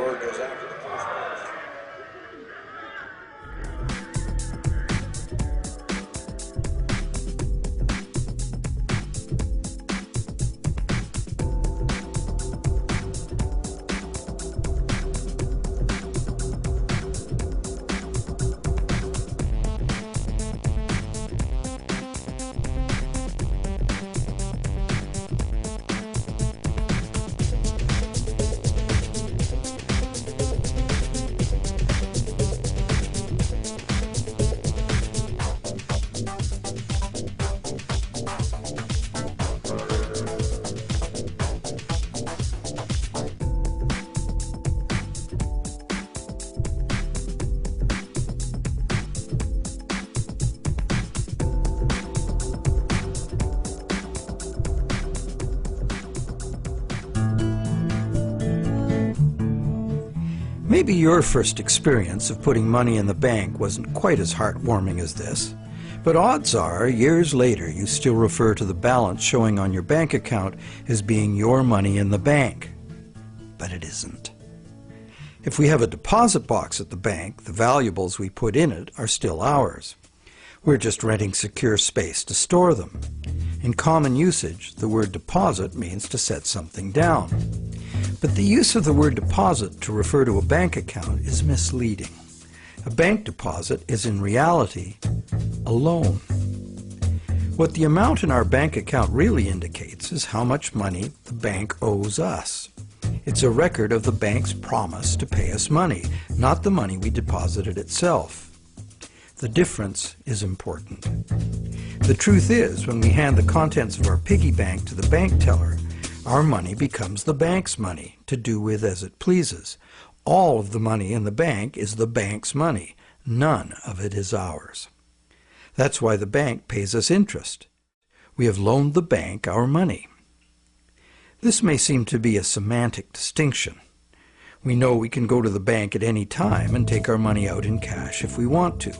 borrower goes after the first one. Maybe your first experience of putting money in the bank wasn't quite as heartwarming as this, but odds are, years later, you still refer to the balance showing on your bank account as being your money in the bank. But it isn't. If we have a deposit box at the bank, the valuables we put in it are still ours. We're just renting secure space to store them. In common usage, the word deposit means to set something down. But the use of the word deposit to refer to a bank account is misleading. A bank deposit is in reality a loan. What the amount in our bank account really indicates is how much money the bank owes us. It's a record of the bank's promise to pay us money, not the money we deposited itself. The difference is important. The truth is, when we hand the contents of our piggy bank to the bank teller, our money becomes the bank's money to do with as it pleases. All of the money in the bank is the bank's money. None of it is ours. That's why the bank pays us interest. We have loaned the bank our money. This may seem to be a semantic distinction. We know we can go to the bank at any time and take our money out in cash if we want to.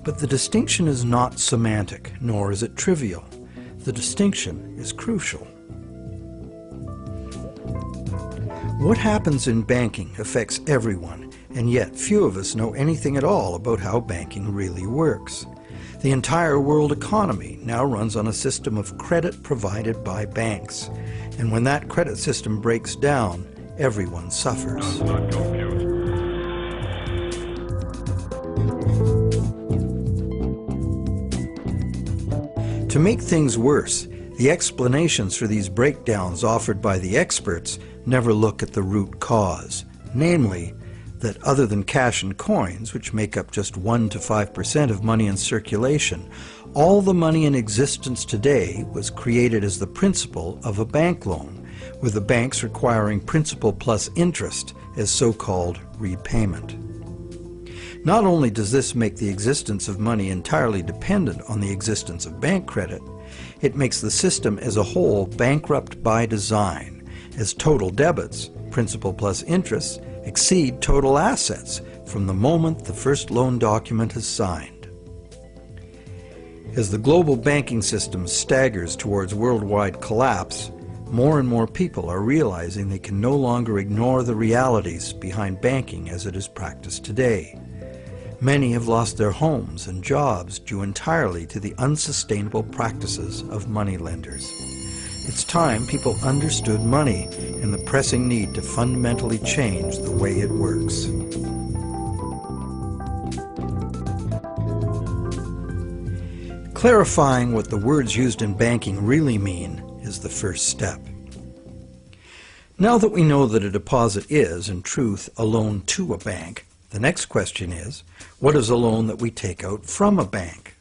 But the distinction is not semantic, nor is it trivial. The distinction is crucial. What happens in banking affects everyone, and yet few of us know anything at all about how banking really works. The entire world economy now runs on a system of credit provided by banks, and when that credit system breaks down, everyone suffers. To make things worse, the explanations for these breakdowns offered by the experts never look at the root cause, namely, that other than cash and coins, which make up just 1 to 5% of money in circulation, all the money in existence today was created as the principal of a bank loan, with the banks requiring principal plus interest as so-called repayment. Not only does this make the existence of money entirely dependent on the existence of bank credit, it makes the system as a whole bankrupt by design, as total debits, principal plus interest, exceed total assets from the moment the first loan document is signed. As the global banking system staggers towards worldwide collapse, more and more people are realizing they can no longer ignore the realities behind banking as it is practiced today. Many have lost their homes and jobs due entirely to the unsustainable practices of moneylenders. It's time people understood money and the pressing need to fundamentally change the way it works. Clarifying what the words used in banking really mean is the first step. Now that we know that a deposit is, in truth, a loan to a bank, the next question is, what is a loan that we take out from a bank?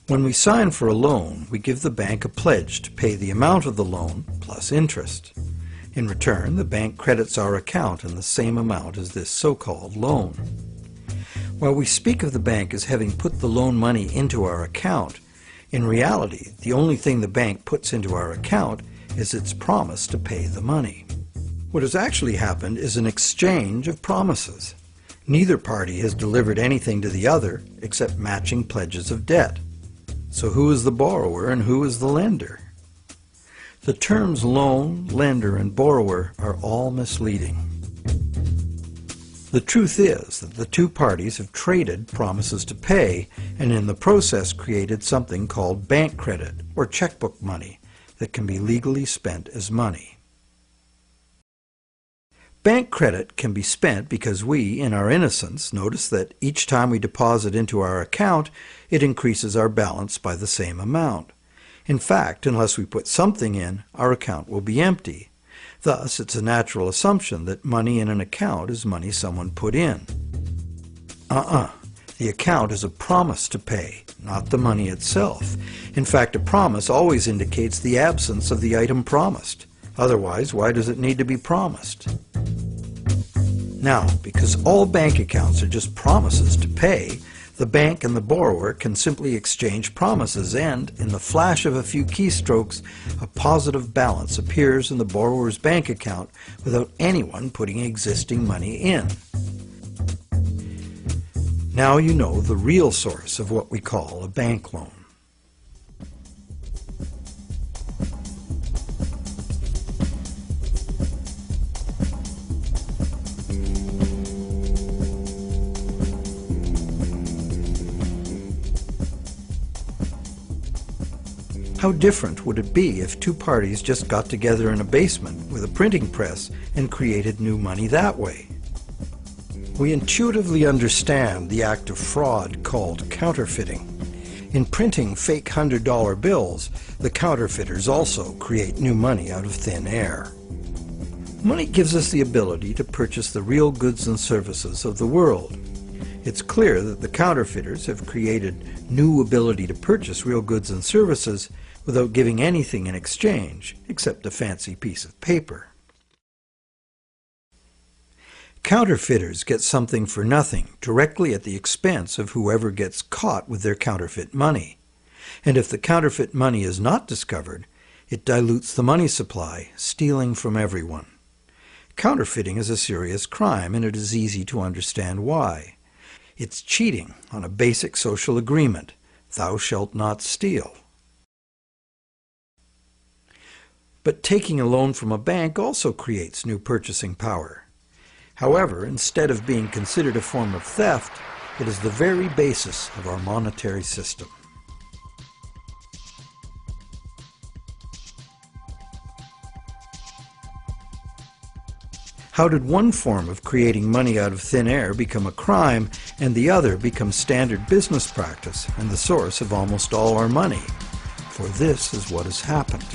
When we sign for a loan, we give the bank a pledge to pay the amount of the loan plus interest. In return, the bank credits our account in the same amount as this so-called loan. While we speak of the bank as having put the loan money into our account, in reality, the only thing the bank puts into our account is its promise to pay the money. What has actually happened is an exchange of promises. Neither party has delivered anything to the other except matching pledges of debt. So who is the borrower and who is the lender? The terms loan, lender, and borrower are all misleading. The truth is that the two parties have traded promises to pay and in the process created something called bank credit or checkbook money that can be legally spent as money. Bank credit can be spent because we, in our innocence, notice that each time we deposit into our account, it increases our balance by the same amount. In fact, unless we put something in, our account will be empty. Thus, it's a natural assumption that money in an account is money someone put in. The account is a promise to pay, not the money itself. In fact, a promise always indicates the absence of the item promised. Otherwise, why does it need to be promised? Now, because all bank accounts are just promises to pay, the bank and the borrower can simply exchange promises and, in the flash of a few keystrokes, a positive balance appears in the borrower's bank account without anyone putting existing money in. Now you know the real source of what we call a bank loan. How different would it be if two parties just got together in a basement with a printing press and created new money that way? We intuitively understand the act of fraud called counterfeiting. In printing fake $100 bills, the counterfeiters also create new money out of thin air. Money gives us the ability to purchase the real goods and services of the world. It's clear that the counterfeiters have created new ability to purchase real goods and services without giving anything in exchange except a fancy piece of paper. Counterfeiters get something for nothing directly at the expense of whoever gets caught with their counterfeit money. And if the counterfeit money is not discovered, it dilutes the money supply, stealing from everyone. Counterfeiting is a serious crime, and it is easy to understand why. It's cheating on a basic social agreement, thou shalt not steal. But taking a loan from a bank also creates new purchasing power. However, instead of being considered a form of theft, it is the very basis of our monetary system. How did one form of creating money out of thin air become a crime and the other become standard business practice and the source of almost all our money? For this is what has happened.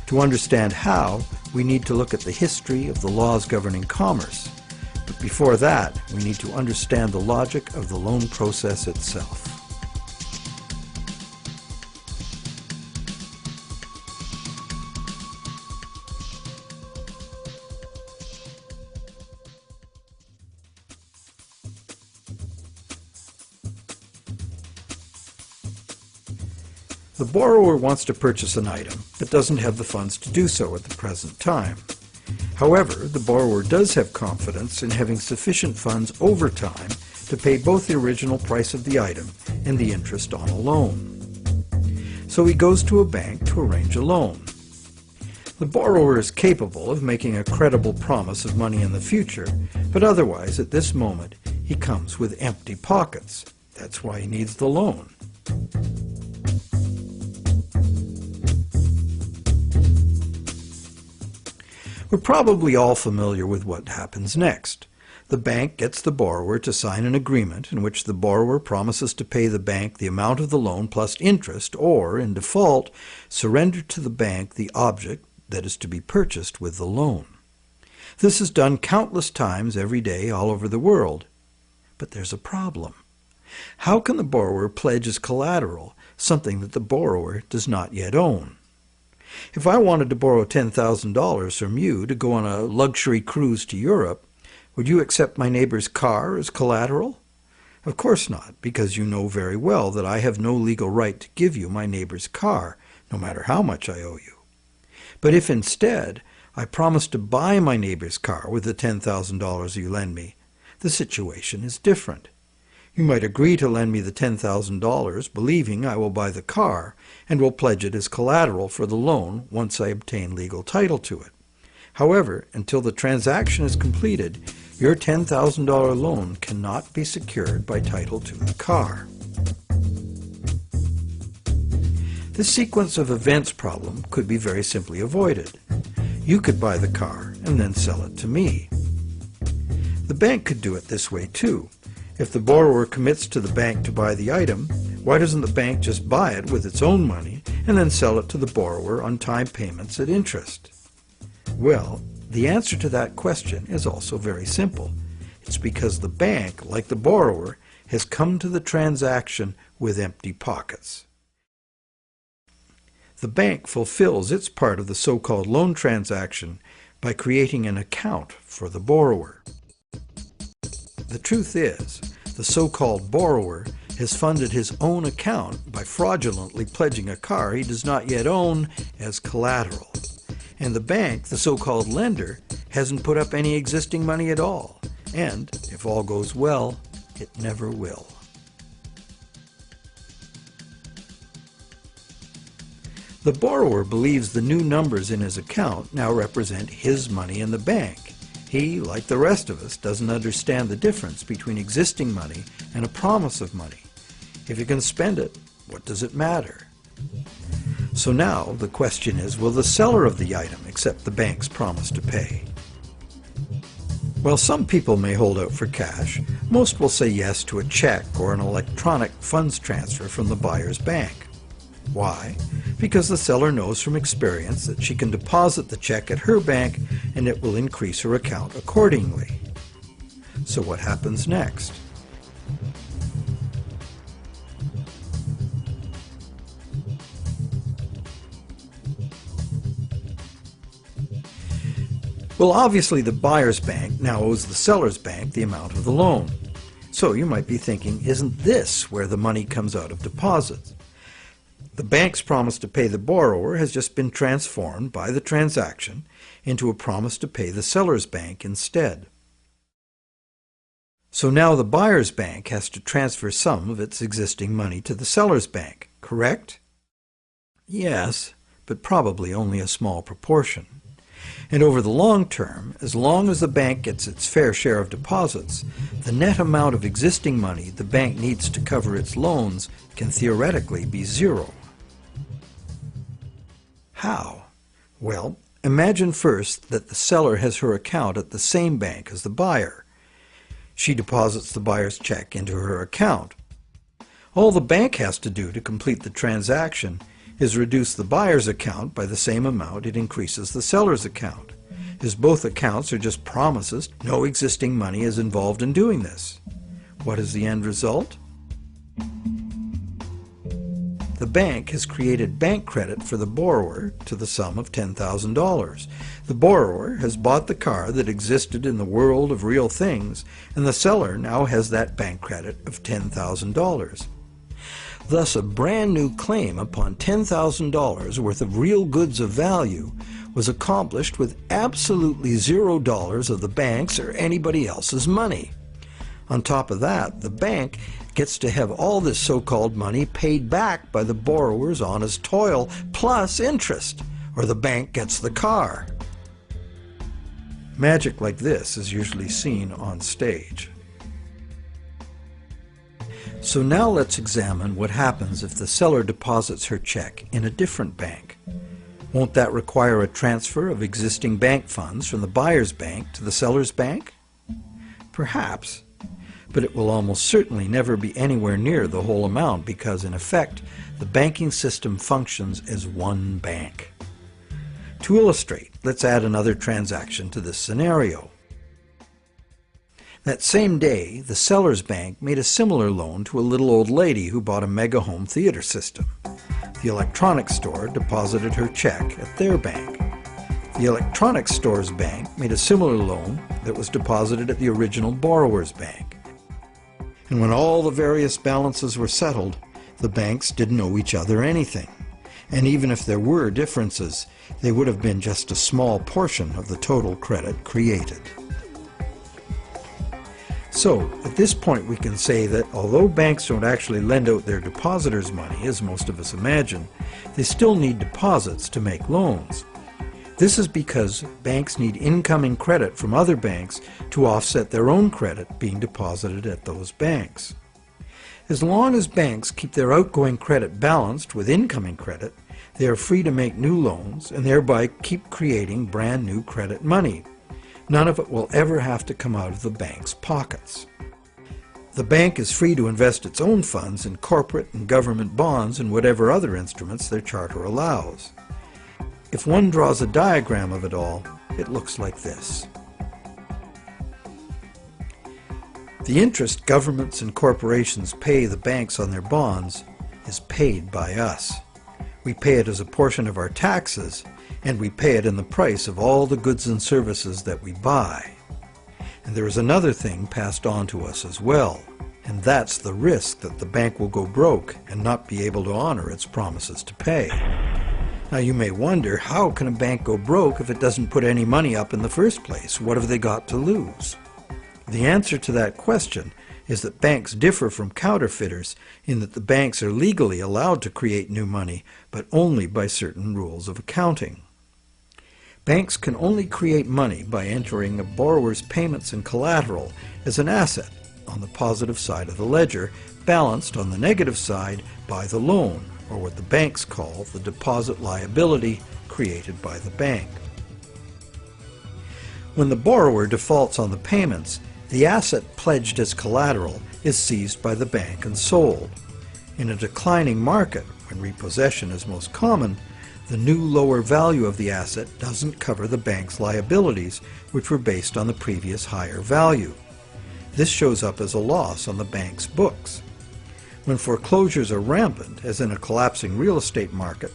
To understand how, we need to look at the history of the laws governing commerce. But before that, we need to understand the logic of the loan process itself. The borrower wants to purchase an item, but doesn't have the funds to do so at the present time. However, the borrower does have confidence in having sufficient funds over time to pay both the original price of the item and the interest on a loan. So he goes to a bank to arrange a loan. The borrower is capable of making a credible promise of money in the future, but otherwise at this moment he comes with empty pockets. That's why he needs the loan. We're probably all familiar with what happens next. The bank gets the borrower to sign an agreement in which the borrower promises to pay the bank the amount of the loan plus interest, or, in default, surrender to the bank the object that is to be purchased with the loan. This is done countless times every day all over the world. But there's a problem. How can the borrower pledge as collateral something that the borrower does not yet own? If I wanted to borrow $10,000 from you to go on a luxury cruise to Europe, would you accept my neighbor's car as collateral? Of course not, because you know very well that I have no legal right to give you my neighbor's car, no matter how much I owe you. But if instead I promise to buy my neighbor's car with the $10,000 you lend me, the situation is different. You might agree to lend me the $10,000, believing I will buy the car and will pledge it as collateral for the loan once I obtain legal title to it. However, until the transaction is completed, your $10,000 loan cannot be secured by title to the car. This sequence of events problem could be very simply avoided. You could buy the car and then sell it to me. The bank could do it this way too. If the borrower commits to the bank to buy the item, why doesn't the bank just buy it with its own money and then sell it to the borrower on time payments at interest? Well, the answer to that question is also very simple. It's because the bank, like the borrower, has come to the transaction with empty pockets. The bank fulfills its part of the so-called loan transaction by creating an account for the borrower. The truth is, the so-called borrower has funded his own account by fraudulently pledging a car he does not yet own as collateral. And the bank, the so-called lender, hasn't put up any existing money at all. And, if all goes well, it never will. The borrower believes the new numbers in his account now represent his money in the bank. He, like the rest of us, doesn't understand the difference between existing money and a promise of money. If you can spend it, what does it matter? So now the question is, will the seller of the item accept the bank's promise to pay? While some people may hold out for cash, most will say yes to a check or an electronic funds transfer from the buyer's bank. Why? Because the seller knows from experience that she can deposit the check at her bank and it will increase her account accordingly. So what happens next? Well, obviously the buyer's bank now owes the seller's bank the amount of the loan. So you might be thinking, isn't this where the money comes out of deposits? The bank's promise to pay the borrower has just been transformed by the transaction into a promise to pay the seller's bank instead. So now the buyer's bank has to transfer some of its existing money to the seller's bank, correct? Yes, but probably only a small proportion. And over the long term, as long as the bank gets its fair share of deposits, the net amount of existing money the bank needs to cover its loans can theoretically be zero. How? Well, imagine first that the seller has her account at the same bank as the buyer. She deposits the buyer's check into her account. All the bank has to do to complete the transaction is reduce the buyer's account by the same amount it increases the seller's account. As both accounts are just promises, no existing money is involved in doing this. What is the end result? The bank has created bank credit for the borrower to the sum of $10,000. The borrower has bought the car that existed in the world of real things, and the seller now has that bank credit of $10,000. Thus, a brand new claim upon $10,000 worth of real goods of value was accomplished with absolutely $0 of the bank's or anybody else's money. On top of that, the bank gets to have all this so-called money paid back by the borrower's honest toil plus interest, or the bank gets the car. Magic like this is usually seen on stage. So now let's examine what happens if the seller deposits her check in a different bank. Won't that require a transfer of existing bank funds from the buyer's bank to the seller's bank? Perhaps. But it will almost certainly never be anywhere near the whole amount because, in effect, the banking system functions as one bank. To illustrate, let's add another transaction to this scenario. That same day, the seller's bank made a similar loan to a little old lady who bought a mega home theater system. The electronics store deposited her check at their bank. The electronics store's bank made a similar loan that was deposited at the original borrower's bank. And when all the various balances were settled, the banks didn't owe each other anything. And even if there were differences, they would have been just a small portion of the total credit created. So, at this point we can say that although banks don't actually lend out their depositors' money, as most of us imagine, they still need deposits to make loans. This is because banks need incoming credit from other banks to offset their own credit being deposited at those banks. As long as banks keep their outgoing credit balanced with incoming credit, they are free to make new loans and thereby keep creating brand new credit money. None of it will ever have to come out of the bank's pockets. The bank is free to invest its own funds in corporate and government bonds and whatever other instruments their charter allows. If one draws a diagram of it all, it looks like this. The interest governments and corporations pay the banks on their bonds is paid by us. We pay it as a portion of our taxes, and we pay it in the price of all the goods and services that we buy. And there is another thing passed on to us as well, and that's the risk that the bank will go broke and not be able to honor its promises to pay. Now you may wonder, how can a bank go broke if it doesn't put any money up in the first place? What have they got to lose? The answer to that question is that banks differ from counterfeiters in that the banks are legally allowed to create new money, but only by certain rules of accounting. Banks can only create money by entering a borrower's payments and collateral as an asset on the positive side of the ledger, balanced on the negative side by the loan, or what the banks call the deposit liability created by the bank. When the borrower defaults on the payments, the asset pledged as collateral is seized by the bank and sold. In a declining market, when repossession is most common, the new lower value of the asset doesn't cover the bank's liabilities, which were based on the previous higher value. This shows up as a loss on the bank's books. When foreclosures are rampant, as in a collapsing real estate market,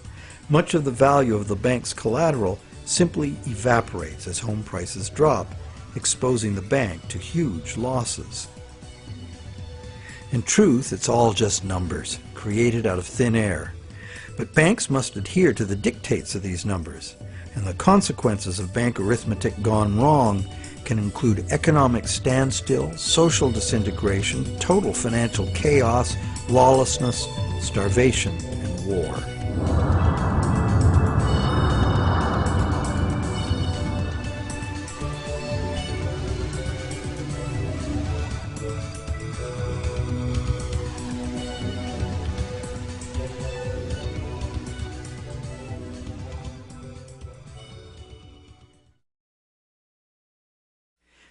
much of the value of the bank's collateral simply evaporates as home prices drop, exposing the bank to huge losses. In truth, it's all just numbers, created out of thin air. But banks must adhere to the dictates of these numbers, and the consequences of bank arithmetic gone wrong can include economic standstill, social disintegration, total financial chaos, lawlessness, starvation, and war.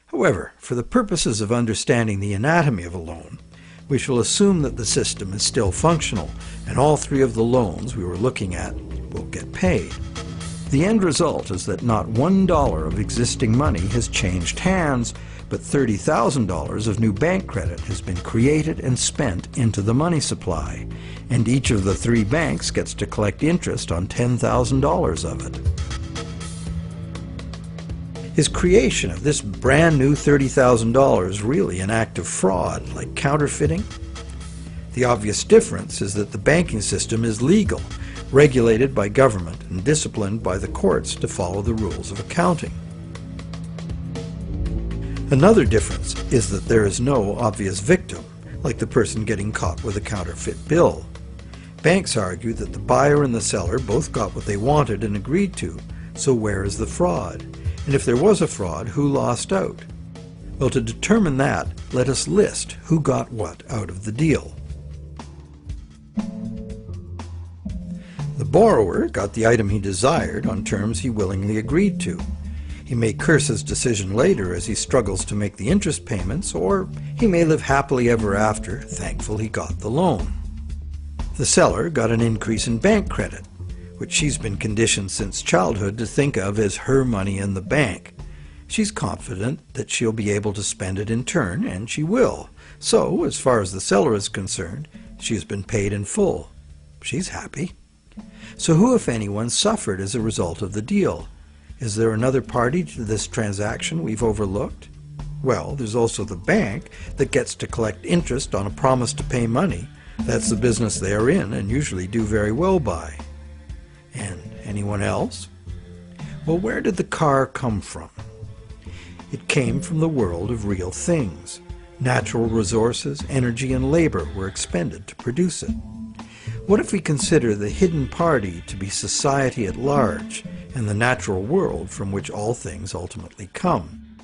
However, for the purposes of understanding the anatomy of a loan, we shall assume that the system is still functional, and all three of the loans we were looking at will get paid. The end result is that not $1 of existing money has changed hands, but $30,000 of new bank credit has been created and spent into the money supply, and each of the three banks gets to collect interest on $10,000 of it. Is creation of this brand new $30,000 really an act of fraud, like counterfeiting? The obvious difference is that the banking system is legal, regulated by government, and disciplined by the courts to follow the rules of accounting. Another difference is that there is no obvious victim, like the person getting caught with a counterfeit bill. Banks argue that the buyer and the seller both got what they wanted and agreed to, so where is the fraud? And if there was a fraud, who lost out? Well, to determine that, let us list who got what out of the deal. The borrower got the item he desired on terms he willingly agreed to. He may curse his decision later as he struggles to make the interest payments, or he may live happily ever after, thankful he got the loan. The seller got an increase in bank credit, which she's been conditioned since childhood to think of as her money in the bank. She's confident that she'll be able to spend it in turn, and she will. So, as far as the seller is concerned, she has been paid in full. She's happy. So who, if anyone, suffered as a result of the deal? Is there another party to this transaction we've overlooked? Well, there's also the bank that gets to collect interest on a promise to pay money. That's the business they are in and usually do very well by. And anyone else? Well, where did the car come from? It came from the world of real things. Natural resources, energy, and labor were expended to produce it. What if we consider the hidden party to be society at large and the natural world from which all things ultimately come?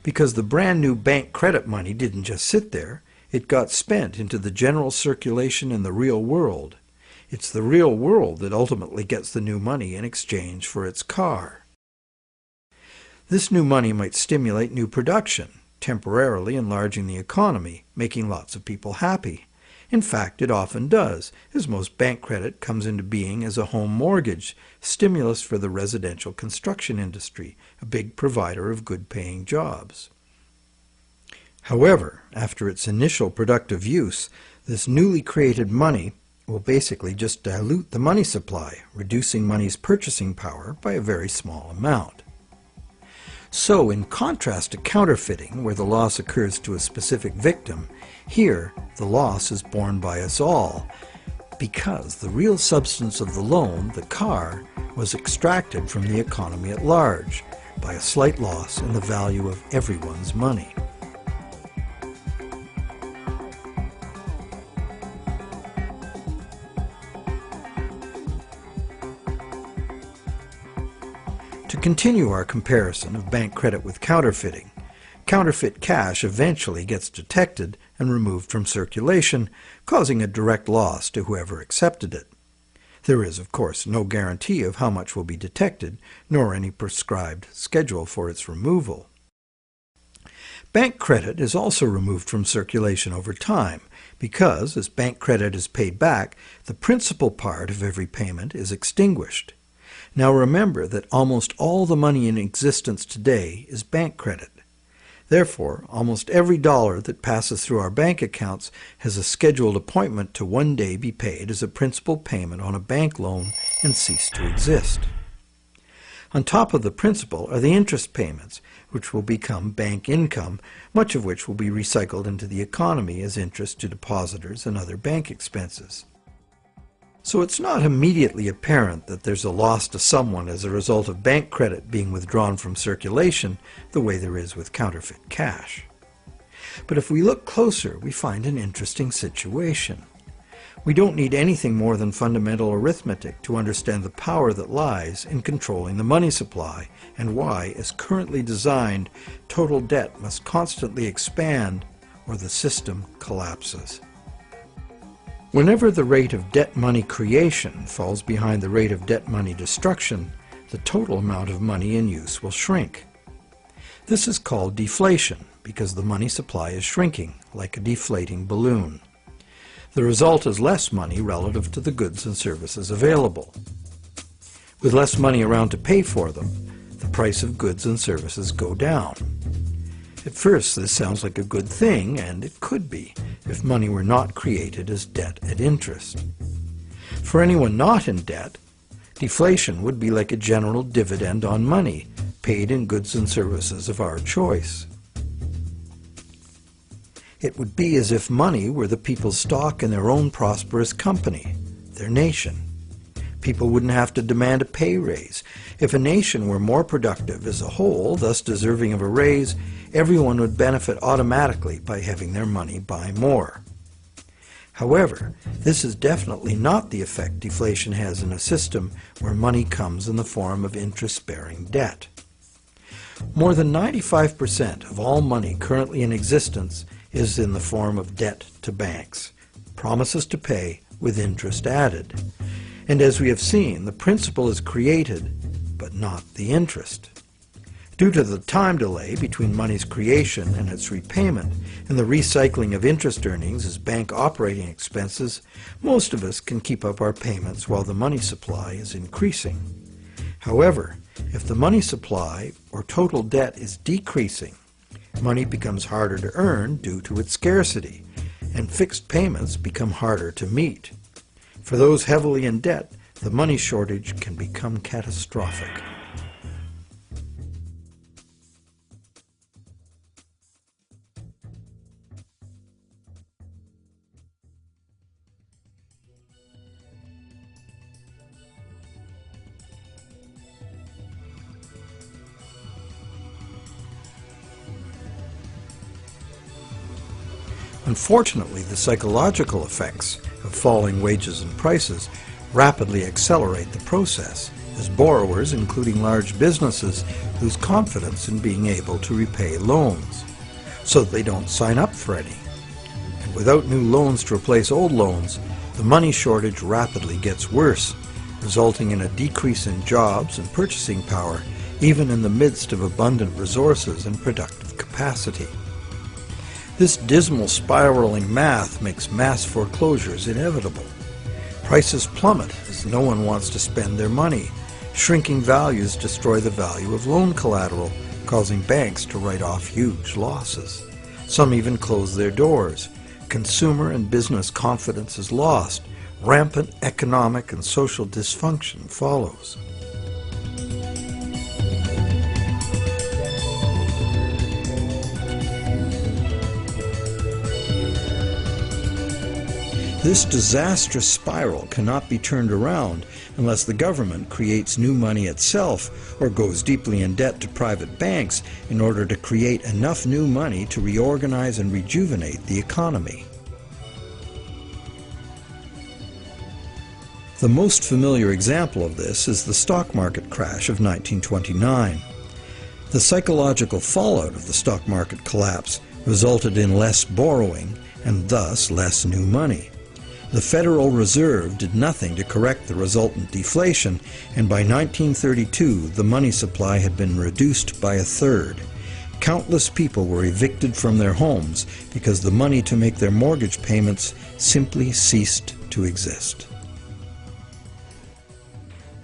Because the brand new bank credit money didn't just sit there, it got spent into the general circulation in the real world. It's the real world that ultimately gets the new money in exchange for its car. This new money might stimulate new production, temporarily enlarging the economy, making lots of people happy. In fact, it often does, as most bank credit comes into being as a home mortgage, stimulus for the residential construction industry, a big provider of good-paying jobs. However, after its initial productive use, this newly created money will basically just dilute the money supply, reducing money's purchasing power by a very small amount. So, in contrast to counterfeiting, where the loss occurs to a specific victim, here the loss is borne by us all, because the real substance of the loan, the car, was extracted from the economy at large by a slight loss in the value of everyone's money. To continue our comparison of bank credit with counterfeiting, counterfeit cash eventually gets detected and removed from circulation, causing a direct loss to whoever accepted it. There is, of course, no guarantee of how much will be detected, nor any prescribed schedule for its removal. Bank credit is also removed from circulation over time because, as bank credit is paid back, the principal part of every payment is extinguished. Now remember that almost all the money in existence today is bank credit. Therefore, almost every dollar that passes through our bank accounts has a scheduled appointment to one day be paid as a principal payment on a bank loan and cease to exist. On top of the principal are the interest payments, which will become bank income, much of which will be recycled into the economy as interest to depositors and other bank expenses. So it's not immediately apparent that there's a loss to someone as a result of bank credit being withdrawn from circulation the way there is with counterfeit cash. But if we look closer, we find an interesting situation. We don't need anything more than fundamental arithmetic to understand the power that lies in controlling the money supply and why, as currently designed, total debt must constantly expand or the system collapses. Whenever the rate of debt money creation falls behind the rate of debt money destruction, the total amount of money in use will shrink. This is called deflation because the money supply is shrinking, like a deflating balloon. The result is less money relative to the goods and services available. With less money around to pay for them, the price of goods and services go down. At first, this sounds like a good thing, and it could be, if money were not created as debt at interest. For anyone not in debt, deflation would be like a general dividend on money, paid in goods and services of our choice. It would be as if money were the people's stock in their own prosperous company, their nation. People wouldn't have to demand a pay raise. If a nation were more productive as a whole, thus deserving of a raise, everyone would benefit automatically by having their money buy more. However, this is definitely not the effect deflation has in a system where money comes in the form of interest-bearing debt. More than 95% of all money currently in existence is in the form of debt to banks, promises to pay with interest added. And as we have seen, the principal is created, but not the interest. Due to the time delay between money's creation and its repayment and the recycling of interest earnings as bank operating expenses, most of us can keep up our payments while the money supply is increasing. However, if the money supply or total debt is decreasing, money becomes harder to earn due to its scarcity, and fixed payments become harder to meet. For those heavily in debt, the money shortage can become catastrophic. Unfortunately, the psychological effects of falling wages and prices rapidly accelerate the process, as borrowers, including large businesses, lose confidence in being able to repay loans, so they don't sign up for any. And without new loans to replace old loans, the money shortage rapidly gets worse, resulting in a decrease in jobs and purchasing power, even in the midst of abundant resources and productive capacity. This dismal spiraling math makes mass foreclosures inevitable. Prices plummet as no one wants to spend their money. Shrinking values destroy the value of loan collateral, causing banks to write off huge losses. Some even close their doors. Consumer and business confidence is lost. Rampant economic and social dysfunction follows. This disastrous spiral cannot be turned around unless the government creates new money itself or goes deeply in debt to private banks in order to create enough new money to reorganize and rejuvenate the economy. The most familiar example of this is the stock market crash of 1929. The psychological fallout of the stock market collapse resulted in less borrowing and thus less new money. The Federal Reserve did nothing to correct the resultant deflation, and by 1932 the money supply had been reduced by a third. Countless people were evicted from their homes because the money to make their mortgage payments simply ceased to exist.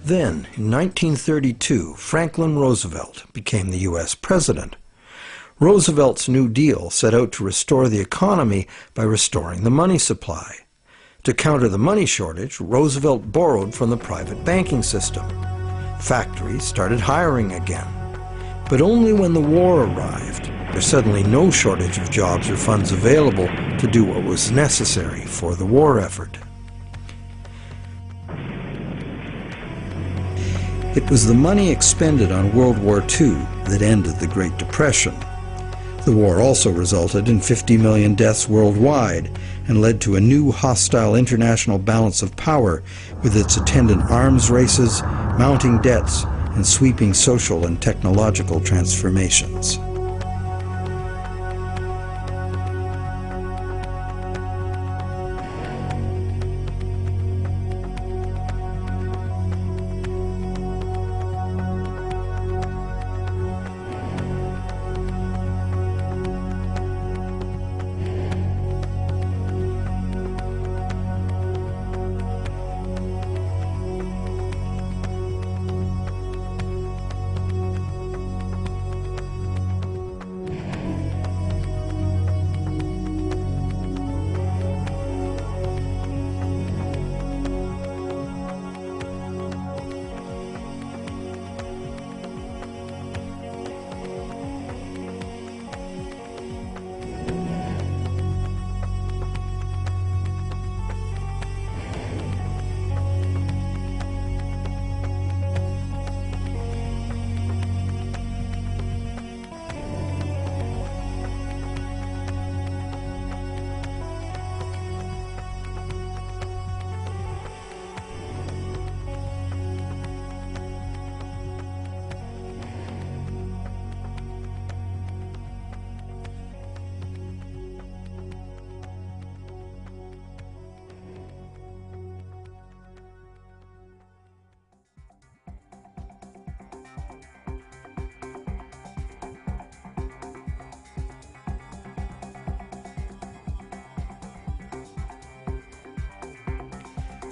Then, in 1932, Franklin Roosevelt became the U.S. president. Roosevelt's New Deal set out to restore the economy by restoring the money supply. To counter the money shortage, Roosevelt borrowed from the private banking system. Factories started hiring again. But only when the war arrived, there was suddenly no shortage of jobs or funds available to do what was necessary for the war effort. It was the money expended on World War II that ended the Great Depression. The war also resulted in 50 million deaths worldwide and led to a new hostile international balance of power with its attendant arms races, mounting debts, and sweeping social and technological transformations.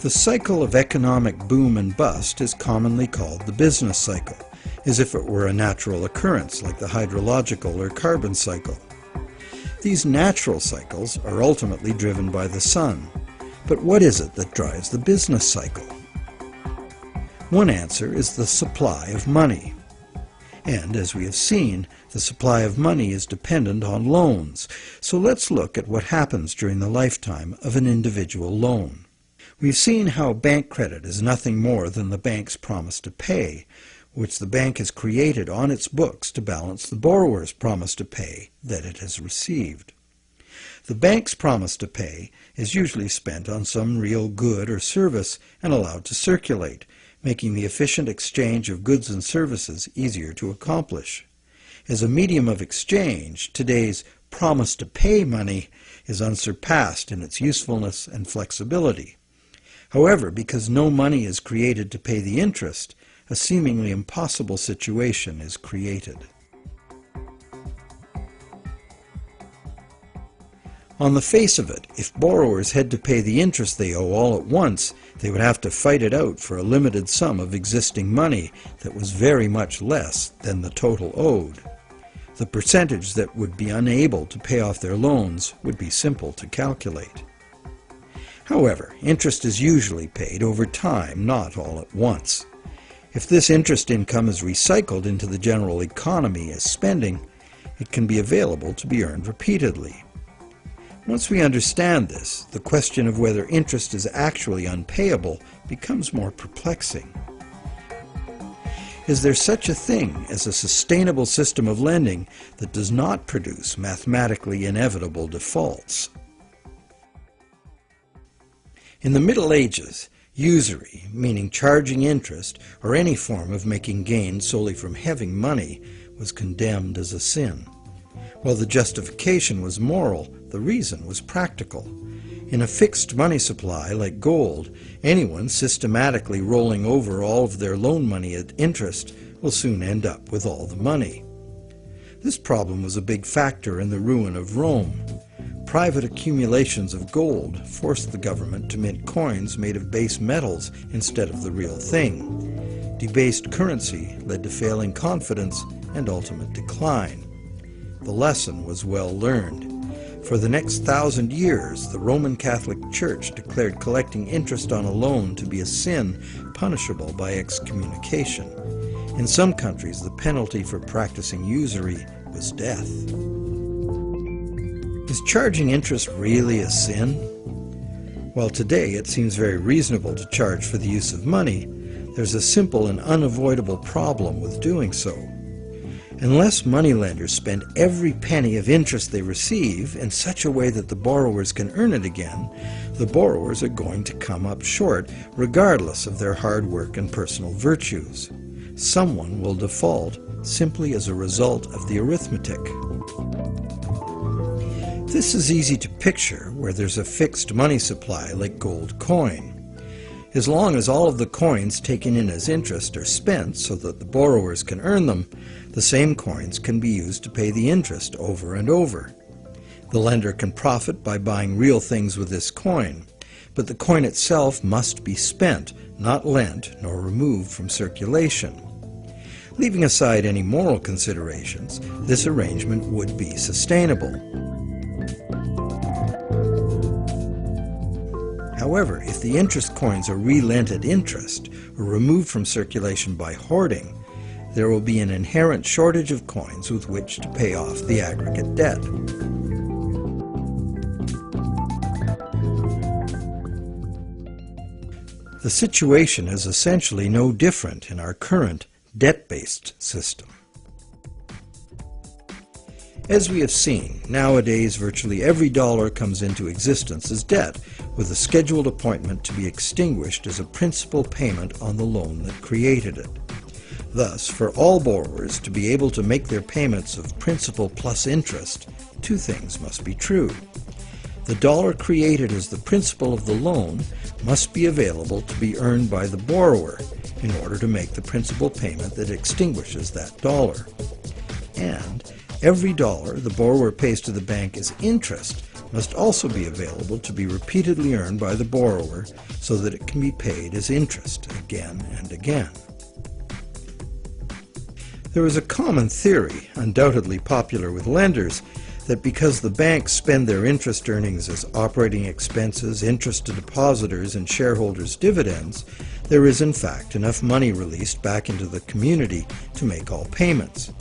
The cycle of economic boom and bust is commonly called the business cycle, as if it were a natural occurrence like the hydrological or carbon cycle. These natural cycles are ultimately driven by the sun. But what is it that drives the business cycle? One answer is the supply of money. And as we have seen, the supply of money is dependent on loans. So let's look at what happens during the lifetime of an individual loan. We've seen how bank credit is nothing more than the bank's promise to pay, which the bank has created on its books to balance the borrower's promise to pay that it has received. The bank's promise to pay is usually spent on some real good or service and allowed to circulate, making the efficient exchange of goods and services easier to accomplish. As a medium of exchange, today's promise to pay money is unsurpassed in its usefulness and flexibility. However, because no money is created to pay the interest, a seemingly impossible situation is created. On the face of it, if borrowers had to pay the interest they owe all at once, they would have to fight it out for a limited sum of existing money that was very much less than the total owed. The percentage that would be unable to pay off their loans would be simple to calculate. However, interest is usually paid over time, not all at once. If this interest income is recycled into the general economy as spending, it can be available to be earned repeatedly. Once we understand this, the question of whether interest is actually unpayable becomes more perplexing. Is there such a thing as a sustainable system of lending that does not produce mathematically inevitable defaults? In the Middle Ages, usury, meaning charging interest or any form of making gains solely from having money, was condemned as a sin. While the justification was moral, the reason was practical. In a fixed money supply like gold, anyone systematically rolling over all of their loan money at interest will soon end up with all the money. This problem was a big factor in the ruin of Rome. Private accumulations of gold forced the government to mint coins made of base metals instead of the real thing. Debased currency led to failing confidence and ultimate decline. The lesson was well learned. For the next 1,000 years, the Roman Catholic Church declared collecting interest on a loan to be a sin punishable by excommunication. In some countries, the penalty for practicing usury was death. Is charging interest really a sin? While today it seems very reasonable to charge for the use of money, there's a simple and unavoidable problem with doing so. Unless moneylenders spend every penny of interest they receive in such a way that the borrowers can earn it again, the borrowers are going to come up short regardless of their hard work and personal virtues. Someone will default simply as a result of the arithmetic. This is easy to picture where there's a fixed money supply like gold coin. As long as all of the coins taken in as interest are spent so that the borrowers can earn them, the same coins can be used to pay the interest over and over. The lender can profit by buying real things with this coin, but the coin itself must be spent, not lent nor removed from circulation. Leaving aside any moral considerations, this arrangement would be sustainable. However, if the interest coins are re-lent at interest or removed from circulation by hoarding, there will be an inherent shortage of coins with which to pay off the aggregate debt. The situation is essentially no different in our current debt-based system. As we have seen, nowadays virtually every dollar comes into existence as debt, with a scheduled appointment to be extinguished as a principal payment on the loan that created it. Thus, for all borrowers to be able to make their payments of principal plus interest, two things must be true. The dollar created as the principal of the loan must be available to be earned by the borrower in order to make the principal payment that extinguishes that dollar. And every dollar the borrower pays to the bank as interest must also be available to be repeatedly earned by the borrower so that it can be paid as interest again and again. There is a common theory, undoubtedly popular with lenders, that because the banks spend their interest earnings as operating expenses, interest to depositors, and shareholders' dividends, there is in fact enough money released back into the community to make all payments.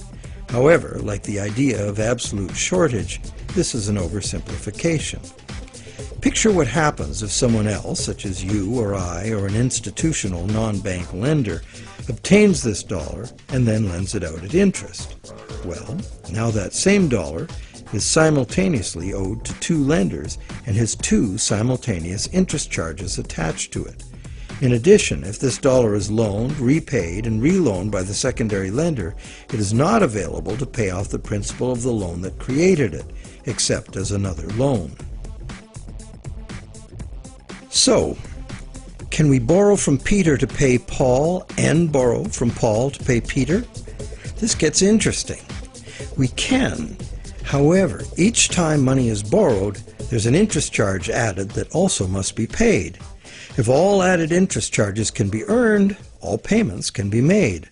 However, like the idea of absolute shortage, this is an oversimplification. Picture what happens if someone else, such as you or I or an institutional non-bank lender, obtains this dollar and then lends it out at interest. Well, now that same dollar is simultaneously owed to two lenders and has two simultaneous interest charges attached to it. In addition, if this dollar is loaned, repaid, and reloaned by the secondary lender, it is not available to pay off the principal of the loan that created it, except as another loan. So, can we borrow from Peter to pay Paul and borrow from Paul to pay Peter? This gets interesting. We can. However, each time money is borrowed, there's an interest charge added that also must be paid. If all added interest charges can be earned, all payments can be made.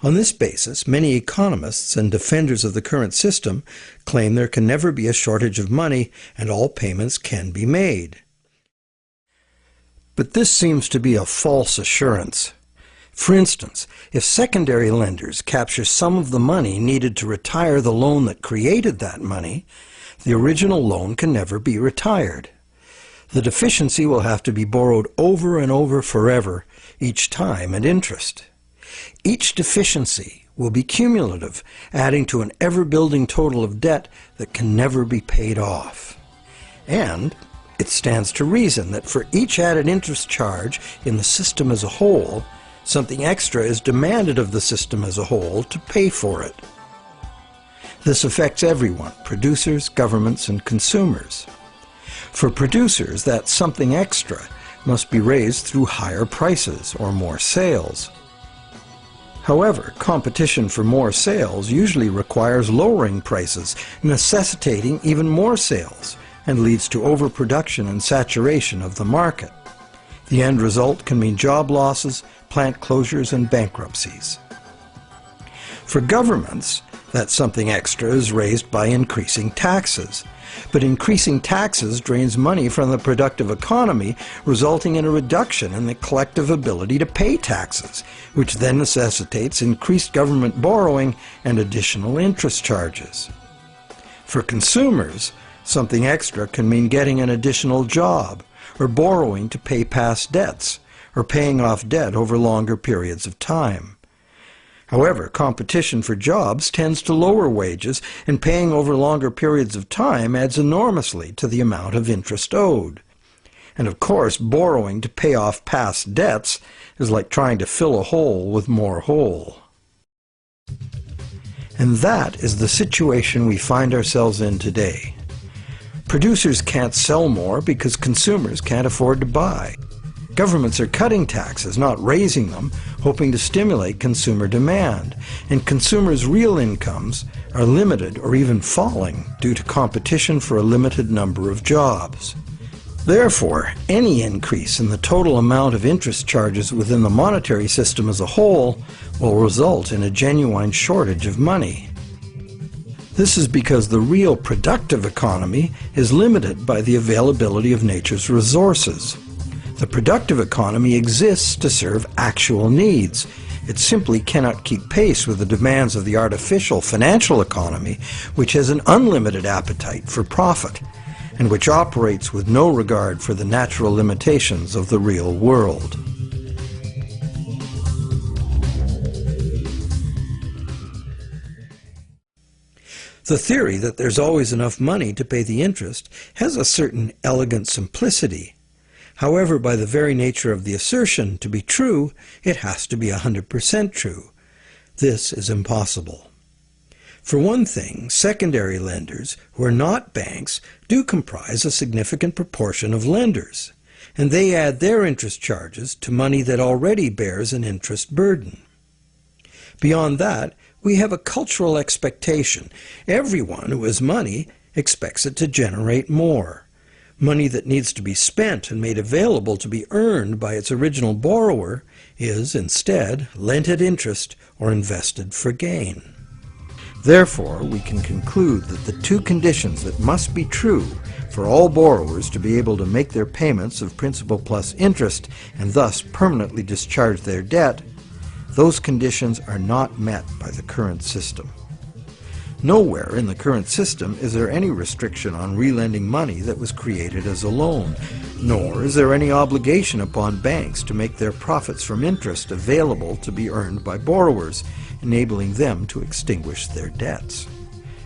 On this basis, many economists and defenders of the current system claim there can never be a shortage of money and all payments can be made. But this seems to be a false assurance. For instance, if secondary lenders capture some of the money needed to retire the loan that created that money, the original loan can never be retired. The deficiency will have to be borrowed over and over forever, each time at interest. Each deficiency will be cumulative, adding to an ever-building total of debt that can never be paid off. And it stands to reason that for each added interest charge in the system as a whole, something extra is demanded of the system as a whole to pay for it. This affects everyone, producers, governments, and consumers. For producers, that something extra must be raised through higher prices or more sales. However, competition for more sales usually requires lowering prices, necessitating even more sales, and leads to overproduction and saturation of the market. The end result can mean job losses, plant closures, and bankruptcies. For governments, that something extra is raised by increasing taxes. But increasing taxes drains money from the productive economy, resulting in a reduction in the collective ability to pay taxes, which then necessitates increased government borrowing and additional interest charges. For consumers, something extra can mean getting an additional job, or borrowing to pay past debts, or paying off debt over longer periods of time. However, competition for jobs tends to lower wages, and paying over longer periods of time adds enormously to the amount of interest owed. And of course, borrowing to pay off past debts is like trying to fill a hole with more hole. And that is the situation we find ourselves in today. Producers can't sell more because consumers can't afford to buy. Governments are cutting taxes, not raising them, hoping to stimulate consumer demand, and consumers' real incomes are limited or even falling due to competition for a limited number of jobs. Therefore, any increase in the total amount of interest charges within the monetary system as a whole will result in a genuine shortage of money. This is because the real productive economy is limited by the availability of nature's resources. The productive economy exists to serve actual needs. It simply cannot keep pace with the demands of the artificial financial economy, which has an unlimited appetite for profit, and which operates with no regard for the natural limitations of the real world. The theory that there's always enough money to pay the interest has a certain elegant simplicity. However, by the very nature of the assertion to be true, it has to be 100% true. This is impossible. For one thing, secondary lenders, who are not banks, do comprise a significant proportion of lenders, and they add their interest charges to money that already bears an interest burden. Beyond that, we have a cultural expectation. Everyone who has money expects it to generate more. Money that needs to be spent and made available to be earned by its original borrower is, instead, lent at interest or invested for gain. Therefore, we can conclude that the two conditions that must be true for all borrowers to be able to make their payments of principal plus interest and thus permanently discharge their debt, those conditions are not met by the current system. Nowhere in the current system is there any restriction on relending money that was created as a loan, nor is there any obligation upon banks to make their profits from interest available to be earned by borrowers, enabling them to extinguish their debts.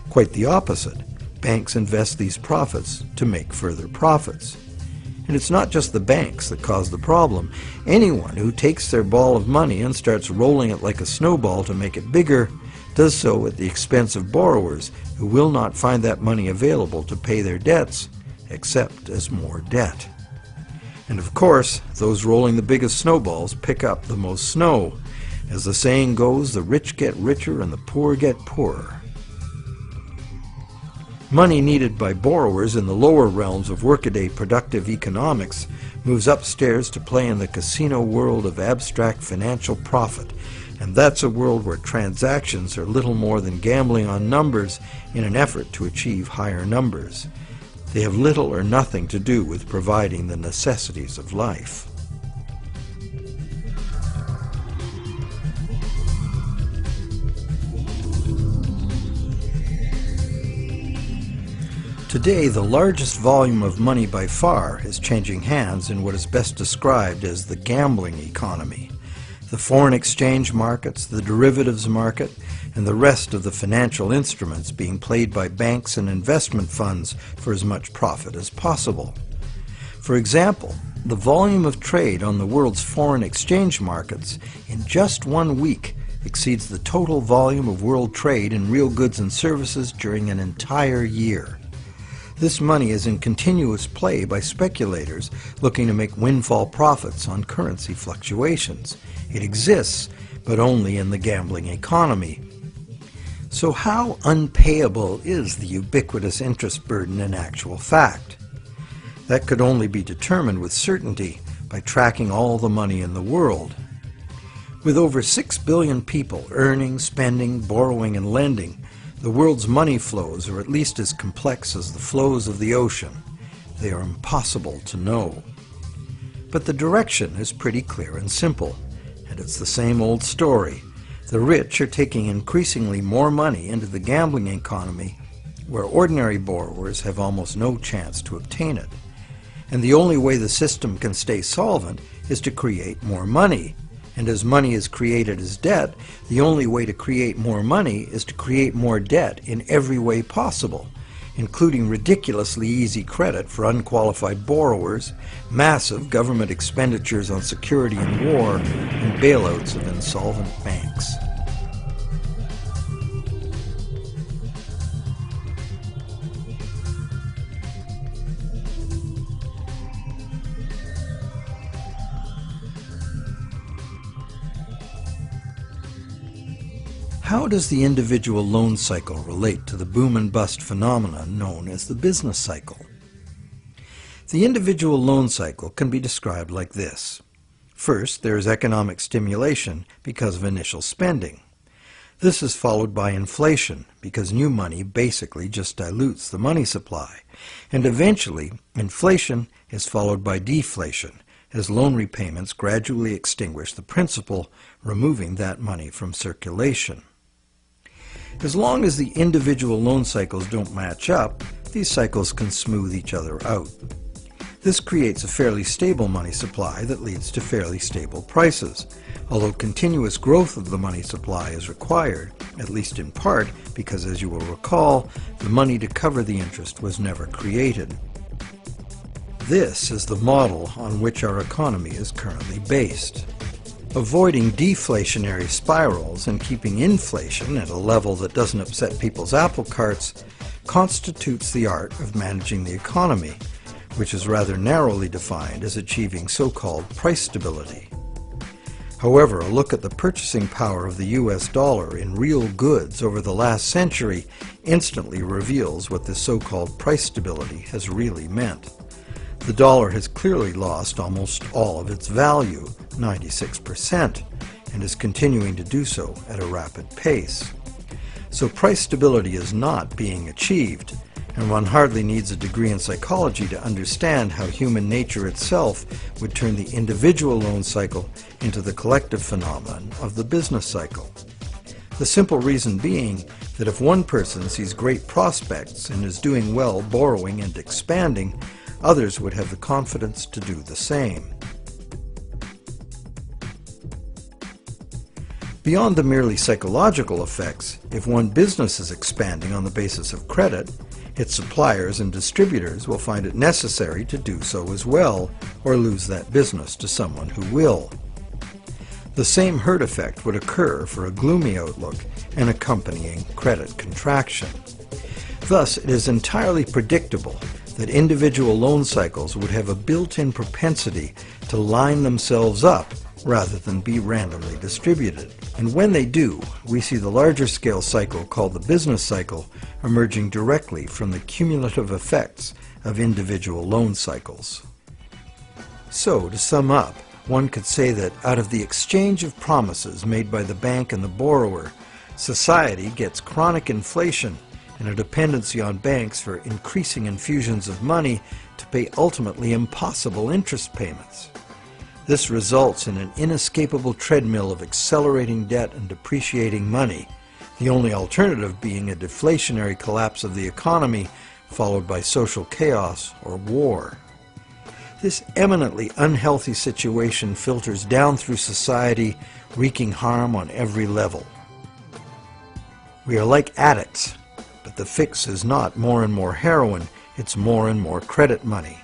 Quite the opposite. banks invest these profits to make further profits. And it's not just the banks that cause the problem. Anyone who takes their ball of money and starts rolling it like a snowball to make it bigger does so at the expense of borrowers who will not find that money available to pay their debts, except as more debt. And of course, those rolling the biggest snowballs pick up the most snow. As the saying goes, the rich get richer and the poor get poorer. Money needed by borrowers in the lower realms of workaday productive economics moves upstairs to play in the casino world of abstract financial profit, and that's a world where transactions are little more than gambling on numbers in an effort to achieve higher numbers. They have little or nothing to do with providing the necessities of life. Today, the largest volume of money by far is changing hands in what is best described as the gambling economy. The foreign exchange markets, the derivatives market, and the rest of the financial instruments being played by banks and investment funds for as much profit as possible. For example, the volume of trade on the world's foreign exchange markets in just 1 week exceeds the total volume of world trade in real goods and services during an entire year. This money is in continuous play by speculators looking to make windfall profits on currency fluctuations. It exists, but only in the gambling economy. So how unpayable is the ubiquitous interest burden in actual fact? That could only be determined with certainty by tracking all the money in the world. With over 6 billion people earning, spending, borrowing, and lending, the world's money flows are at least as complex as the flows of the ocean. They are impossible to know. But the direction is pretty clear and simple, and it's the same old story. The rich are taking increasingly more money into the gambling economy, where ordinary borrowers have almost no chance to obtain it. And the only way the system can stay solvent is to create more money. And as money is created as debt, the only way to create more money is to create more debt in every way possible, including ridiculously easy credit for unqualified borrowers, massive government expenditures on security and war, and bailouts of insolvent banks. How does the individual loan cycle relate to the boom and bust phenomenon known as the business cycle? The individual loan cycle can be described like this. First, there is economic stimulation because of initial spending. This is followed by inflation because new money basically just dilutes the money supply. And eventually, inflation is followed by deflation as loan repayments gradually extinguish the principal, removing that money from circulation. As long as the individual loan cycles don't match up, these cycles can smooth each other out. This creates a fairly stable money supply that leads to fairly stable prices, although continuous growth of the money supply is required, at least in part because, as you will recall, the money to cover the interest was never created. This is the model on which our economy is currently based. Avoiding deflationary spirals and keeping inflation at a level that doesn't upset people's apple carts constitutes the art of managing the economy, which is rather narrowly defined as achieving so-called price stability. However, a look at the purchasing power of the US dollar in real goods over the last century instantly reveals what this so-called price stability has really meant. The dollar has clearly lost almost all of its value, 96%, and is continuing to do so at a rapid pace. So price stability is not being achieved, and one hardly needs a degree in psychology to understand how human nature itself would turn the individual loan cycle into the collective phenomenon of the business cycle. The simple reason being that if one person sees great prospects and is doing well borrowing and expanding, others would have the confidence to do the same. Beyond the merely psychological effects, if one business is expanding on the basis of credit, Its suppliers and distributors will find it necessary to do so as well, or lose that business to someone who will. The same herd effect would occur for a gloomy outlook and accompanying credit contraction. Thus, it is entirely predictable that individual loan cycles would have a built-in propensity to line themselves up rather than be randomly distributed. And when they do, we see the larger scale cycle called the business cycle emerging directly from the cumulative effects of individual loan cycles. So, to sum up, one could say that out of the exchange of promises made by the bank and the borrower, society gets chronic inflation and a dependency on banks for increasing infusions of money to pay ultimately impossible interest payments. This results in an inescapable treadmill of accelerating debt and depreciating money, the only alternative being a deflationary collapse of the economy followed by social chaos or war. This eminently unhealthy situation filters down through society, wreaking harm on every level. We are like addicts, but the fix is not more and more heroin, it's more and more credit money.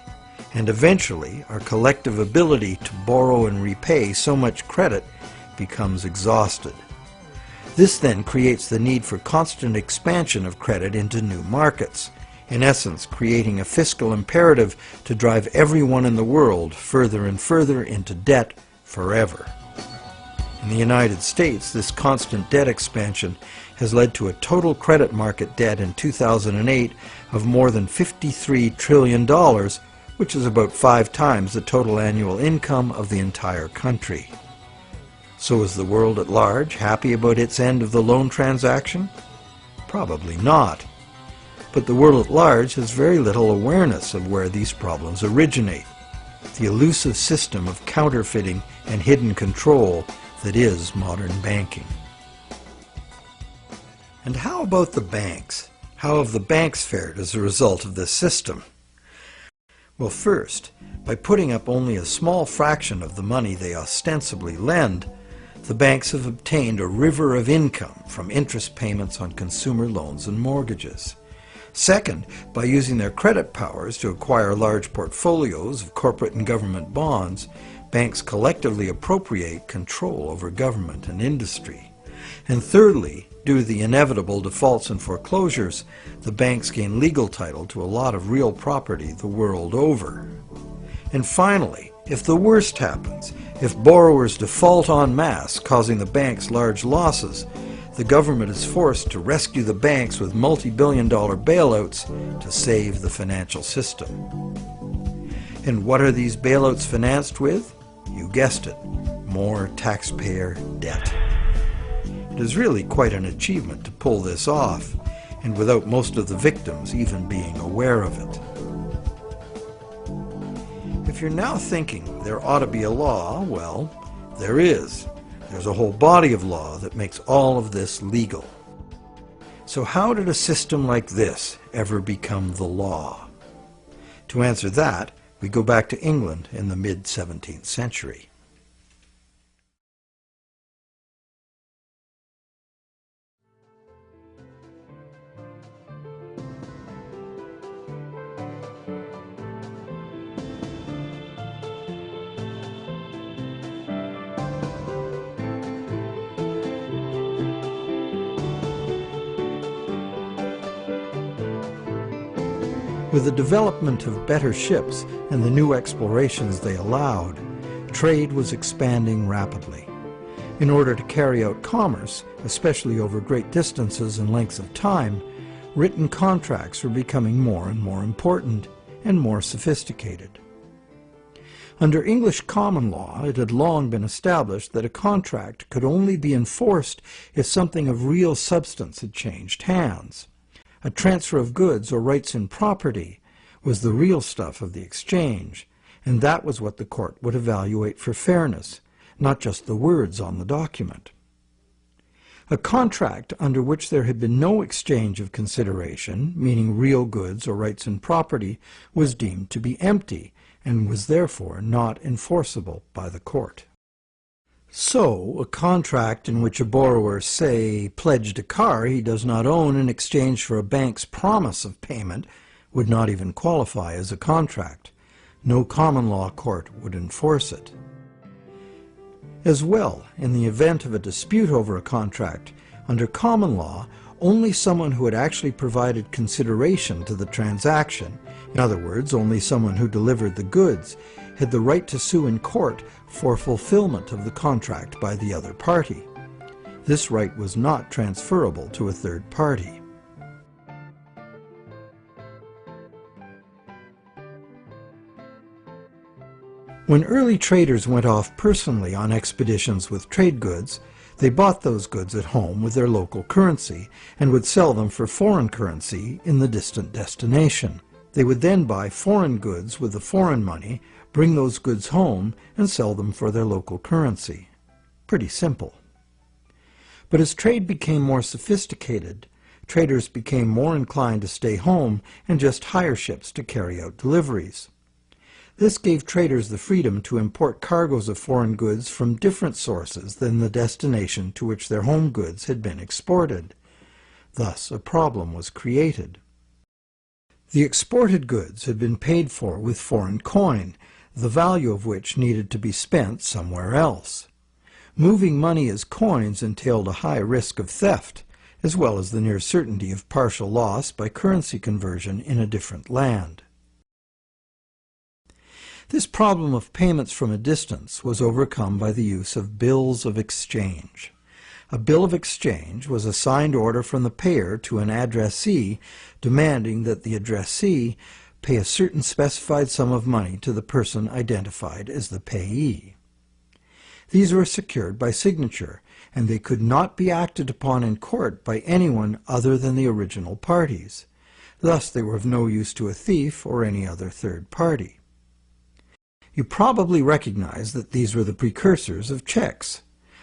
And eventually, our collective ability to borrow and repay so much credit becomes exhausted. This then creates the need for constant expansion of credit into new markets, in essence creating a fiscal imperative to drive everyone in the world further and further into debt forever. In the United States, this constant debt expansion has led to a total credit market debt in 2008 of more than $53 trillion, which is about 5 times the total annual income of the entire country. So is the world at large happy about its end of the loan transaction? Probably not. But the world at large has very little awareness of where these problems originate, the elusive system of counterfeiting and hidden control that is modern banking. And how about the banks? How have the banks fared as a result of this system? Well, first, by putting up only a small fraction of the money they ostensibly lend, the banks have obtained a river of income from interest payments on consumer loans and mortgages. Second, by using their credit powers to acquire large portfolios of corporate and government bonds, banks collectively appropriate control over government and industry. And thirdly, due to the inevitable defaults and foreclosures, the banks gain legal title to a lot of real property the world over. And finally, if the worst happens, if borrowers default en masse, causing the banks large losses, the government is forced to rescue the banks with multi-billion-dollar bailouts to save the financial system. And what are these bailouts financed with? You guessed it, more taxpayer debt. It is really quite an achievement to pull this off, and without most of the victims even being aware of it. If you're now thinking there ought to be a law, well, there is. There's a whole body of law that makes all of this legal. So how did a system like this ever become the law? To answer that, we go back to England in the mid-17th century. With the development of better ships and the new explorations they allowed, trade was expanding rapidly. In order to carry out commerce, especially over great distances and lengths of time, written contracts were becoming more and more important and more sophisticated. Under English common law, it had long been established that a contract could only be enforced if something of real substance had changed hands. A transfer of goods or rights in property was the real stuff of the exchange, and that was what the court would evaluate for fairness, not just the words on the document. A contract under which there had been no exchange of consideration, meaning real goods or rights in property, was deemed to be empty and was therefore not enforceable by the court. So, a contract in which a borrower, say, pledged a car he does not own in exchange for a bank's promise of payment would not even qualify as a contract. No common law court would enforce it. As well, in the event of a dispute over a contract, under common law, only someone who had actually provided consideration to the transaction, in other words, only someone who delivered the goods, had the right to sue in court for fulfillment of the contract by the other party. This right was not transferable to a third party. When early traders went off personally on expeditions with trade goods, they bought those goods at home with their local currency and would sell them for foreign currency in the distant destination. They would then buy foreign goods with the foreign money, bring those goods home, and sell them for their local currency. Pretty simple. But as trade became more sophisticated, traders became more inclined to stay home and just hire ships to carry out deliveries. This gave traders the freedom to import cargoes of foreign goods from different sources than the destination to which their home goods had been exported. Thus, a problem was created. The exported goods had been paid for with foreign coin, the value of which needed to be spent somewhere else. Moving money as coins entailed a high risk of theft, as well as the near certainty of partial loss by currency conversion in a different land. This problem of payments from a distance was overcome by the use of bills of exchange. A bill of exchange was a signed order from the payer to an addressee demanding that the addressee pay a certain specified sum of money to the person identified as the payee. These were secured by signature, and they could not be acted upon in court by anyone other than the original parties. Thus they were of no use to a thief or any other third party. You probably recognize that these were the precursors of checks.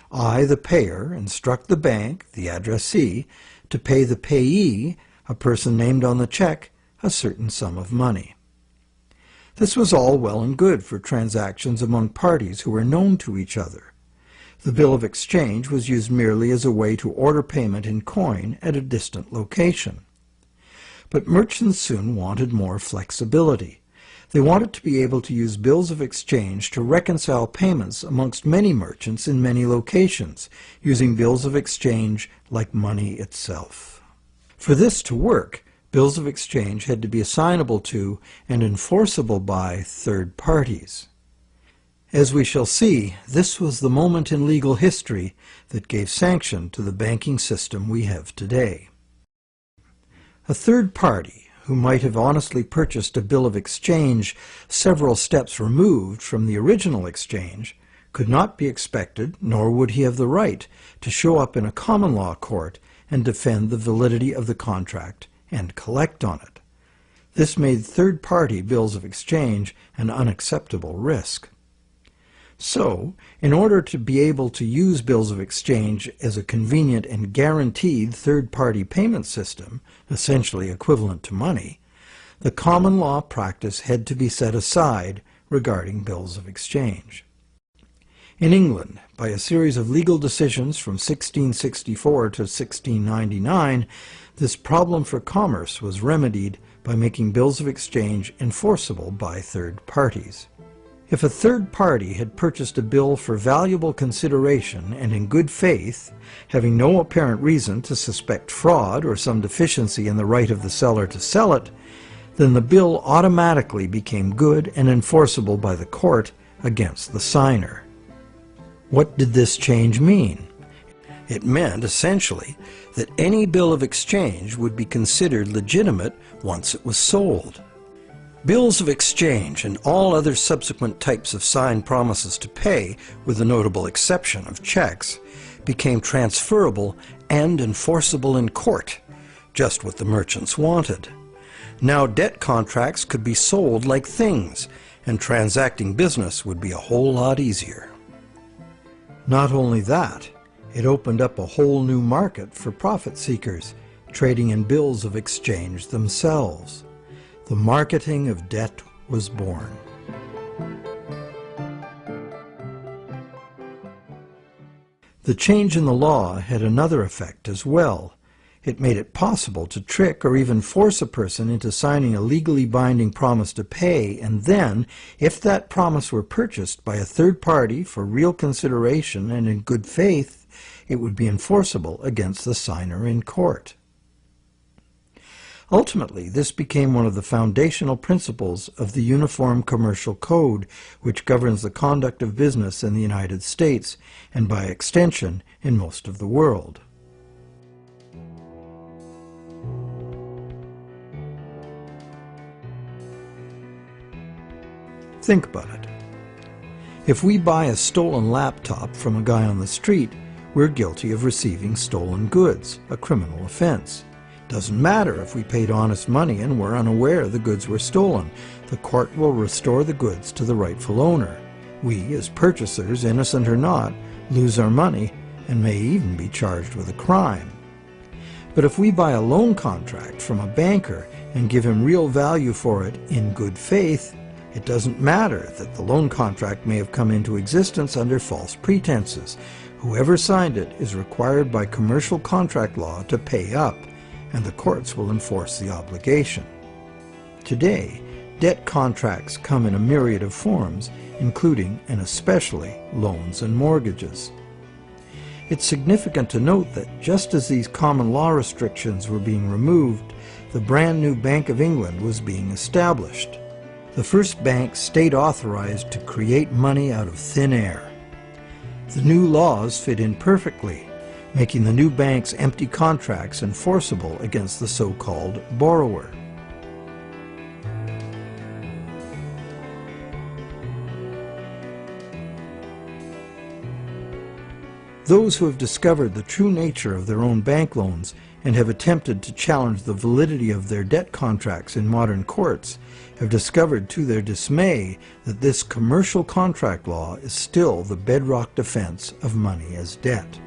I, the payer, instruct the bank, the addressee, to pay the payee, a person named on the check, a certain sum of money. This was all well and good for transactions among parties who were known to each other. The bill of exchange was used merely as a way to order payment in coin at a distant location. But merchants soon wanted more flexibility. They wanted to be able to use bills of exchange to reconcile payments amongst many merchants in many locations, using bills of exchange like money itself. For this to work, bills of exchange had to be assignable to and enforceable by third parties. As we shall see, this was the moment in legal history that gave sanction to the banking system we have today. A third party, who might have honestly purchased a bill of exchange several steps removed from the original exchange, could not be expected, nor would he have the right, to show up in a common law court and defend the validity of the contract and collect on it. This made third-party bills of exchange an unacceptable risk. So, in order to be able to use bills of exchange as a convenient and guaranteed third-party payment system, essentially equivalent to money, the common law practice had to be set aside regarding bills of exchange. In England, by a series of legal decisions from 1664 to 1699, this problem for commerce was remedied by making bills of exchange enforceable by third parties. If a third party had purchased a bill for valuable consideration and in good faith, having no apparent reason to suspect fraud or some deficiency in the right of the seller to sell it, then the bill automatically became good and enforceable by the court against the signer. What did this change mean? It meant, essentially, that any bill of exchange would be considered legitimate once it was sold. Bills of exchange and all other subsequent types of signed promises to pay, with the notable exception of checks, became transferable and enforceable in court, just what the merchants wanted. Now debt contracts could be sold like things, and transacting business would be a whole lot easier. Not only that, it opened up a whole new market for profit seekers, trading in bills of exchange themselves. The marketing of debt was born. The change in the law had another effect as well. It made it possible to trick or even force a person into signing a legally binding promise to pay, and then, if that promise were purchased by a third party for real consideration and in good faith, it would be enforceable against the signer in court. Ultimately, this became one of the foundational principles of the Uniform Commercial Code, which governs the conduct of business in the United States, and by extension, in most of the world. Think about it. If we buy a stolen laptop from a guy on the street, we're guilty of receiving stolen goods, a criminal offense. Doesn't matter if we paid honest money and were unaware the goods were stolen. The court will restore the goods to the rightful owner. We, as purchasers, innocent or not, lose our money and may even be charged with a crime. But if we buy a loan contract from a banker and give him real value for it in good faith, it doesn't matter that the loan contract may have come into existence under false pretenses. Whoever signed it is required by commercial contract law to pay up, and the courts will enforce the obligation. Today, debt contracts come in a myriad of forms, including and especially loans and mortgages. It's significant to note that just as these common law restrictions were being removed, the brand new Bank of England was being established. The first bank state authorized to create money out of thin air. The new laws fit in perfectly, making the new bank's empty contracts enforceable against the so-called borrower. Those who have discovered the true nature of their own bank loans and have attempted to challenge the validity of their debt contracts in modern courts have discovered to their dismay that this commercial contract law is still the bedrock defense of money as debt.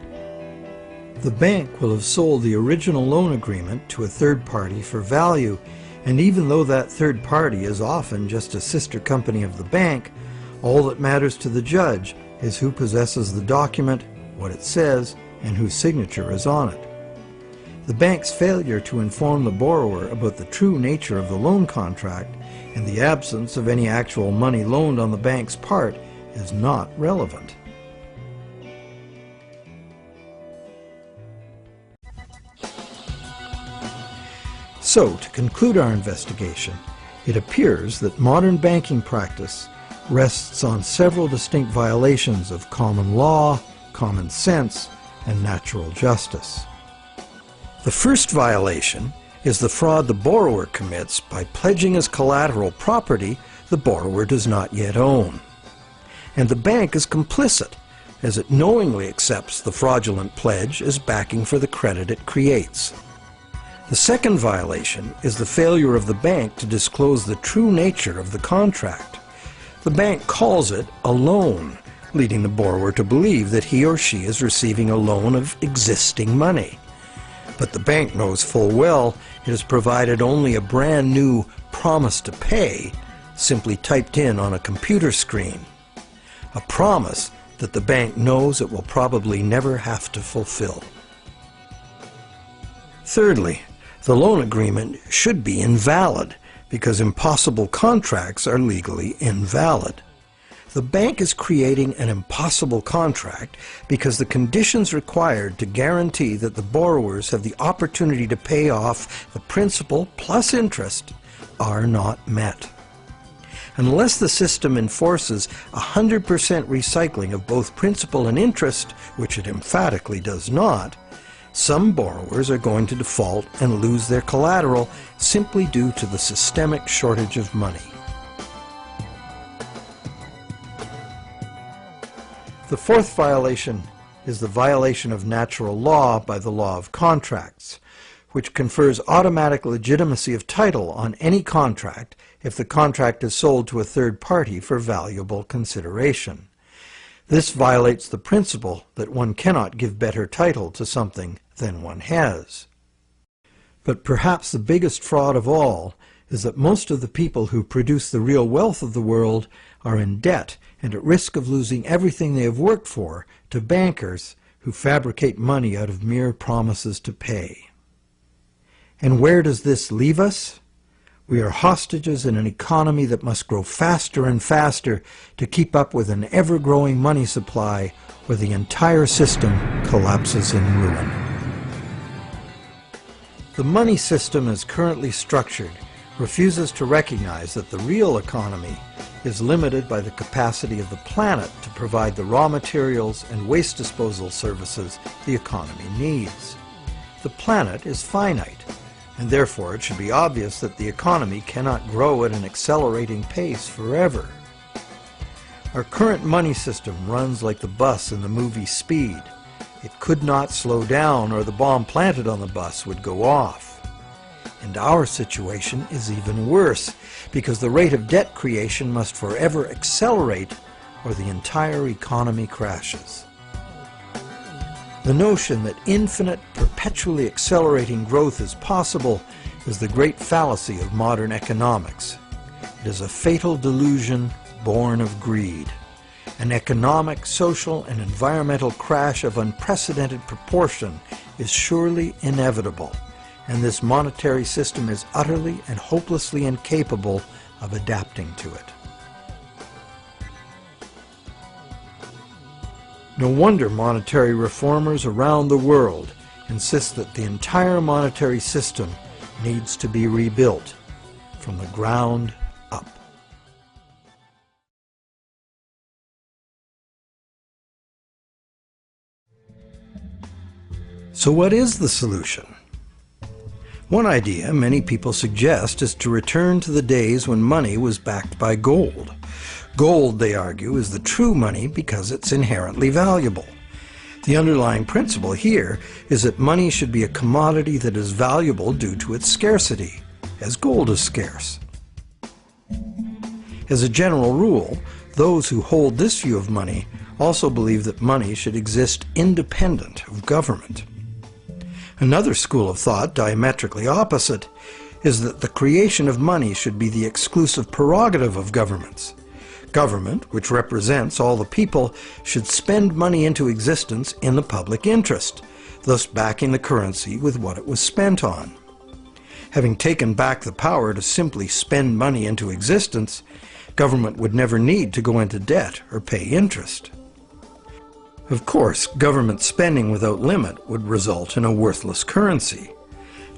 The bank will have sold the original loan agreement to a third party for value, and even though that third party is often just a sister company of the bank, all that matters to the judge is who possesses the document, what it says, and whose signature is on it. The bank's failure to inform the borrower about the true nature of the loan contract and the absence of any actual money loaned on the bank's part is not relevant. So, to conclude our investigation, it appears that modern banking practice rests on several distinct violations of common law, common sense, and natural justice. The first violation is the fraud the borrower commits by pledging as collateral property the borrower does not yet own. And the bank is complicit, as it knowingly accepts the fraudulent pledge as backing for the credit it creates. The second violation is the failure of the bank to disclose the true nature of the contract. The bank calls it a loan, leading the borrower to believe that he or she is receiving a loan of existing money. But the bank knows full well it has provided only a brand new promise to pay, simply typed in on a computer screen. A promise that the bank knows it will probably never have to fulfill. Thirdly, the loan agreement should be invalid because impossible contracts are legally invalid. The bank is creating an impossible contract because the conditions required to guarantee that the borrowers have the opportunity to pay off the principal plus interest are not met. Unless the system enforces 100% recycling of both principal and interest, which it emphatically does not, some borrowers are going to default and lose their collateral simply due to the systemic shortage of money. The fourth violation is the violation of natural law by the law of contracts, which confers automatic legitimacy of title on any contract if the contract is sold to a third party for valuable consideration. This violates the principle that one cannot give better title to something than one has. But perhaps the biggest fraud of all is that most of the people who produce the real wealth of the world are in debt and at risk of losing everything they have worked for to bankers who fabricate money out of mere promises to pay. And where does this leave us? We are hostages in an economy that must grow faster and faster to keep up with an ever-growing money supply, where the entire system collapses in ruin. The money system as currently structured refuses to recognize that the real economy is limited by the capacity of the planet to provide the raw materials and waste disposal services the economy needs. The planet is finite, and therefore it should be obvious that the economy cannot grow at an accelerating pace forever. Our current money system runs like the bus in the movie Speed. It could not slow down, or the bomb planted on the bus would go off. And our situation is even worse, because the rate of debt creation must forever accelerate, or the entire economy crashes. The notion that infinite, perpetually accelerating growth is possible is the great fallacy of modern economics. It is a fatal delusion born of greed. An economic, social, and environmental crash of unprecedented proportion is surely inevitable, and this monetary system is utterly and hopelessly incapable of adapting to it. No wonder monetary reformers around the world insist that the entire monetary system needs to be rebuilt from the ground up. So what is the solution? One idea many people suggest is to return to the days when money was backed by gold. Gold, they argue, is the true money because it's inherently valuable. The underlying principle here is that money should be a commodity that is valuable due to its scarcity, as gold is scarce. As a general rule, those who hold this view of money also believe that money should exist independent of government. Another school of thought, diametrically opposite, is that the creation of money should be the exclusive prerogative of governments. Government, which represents all the people, should spend money into existence in the public interest, thus backing the currency with what it was spent on. Having taken back the power to simply spend money into existence, government would never need to go into debt or pay interest. Of course, government spending without limit would result in a worthless currency.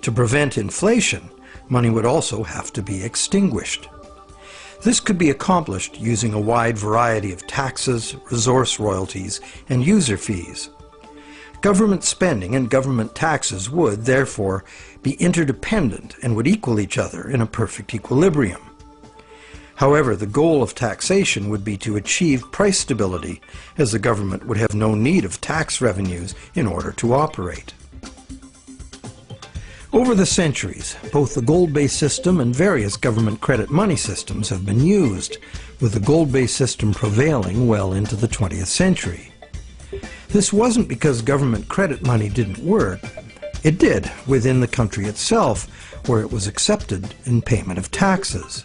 To prevent inflation, money would also have to be extinguished. This could be accomplished using a wide variety of taxes, resource royalties, and user fees. Government spending and government taxes would, therefore, be interdependent and would equal each other in a perfect equilibrium. However, the goal of taxation would be to achieve price stability, as the government would have no need of tax revenues in order to operate. Over the centuries, both the gold-based system and various government credit money systems have been used, with the gold-based system prevailing well into the 20th century. This wasn't because government credit money didn't work. It did within the country itself, where it was accepted in payment of taxes.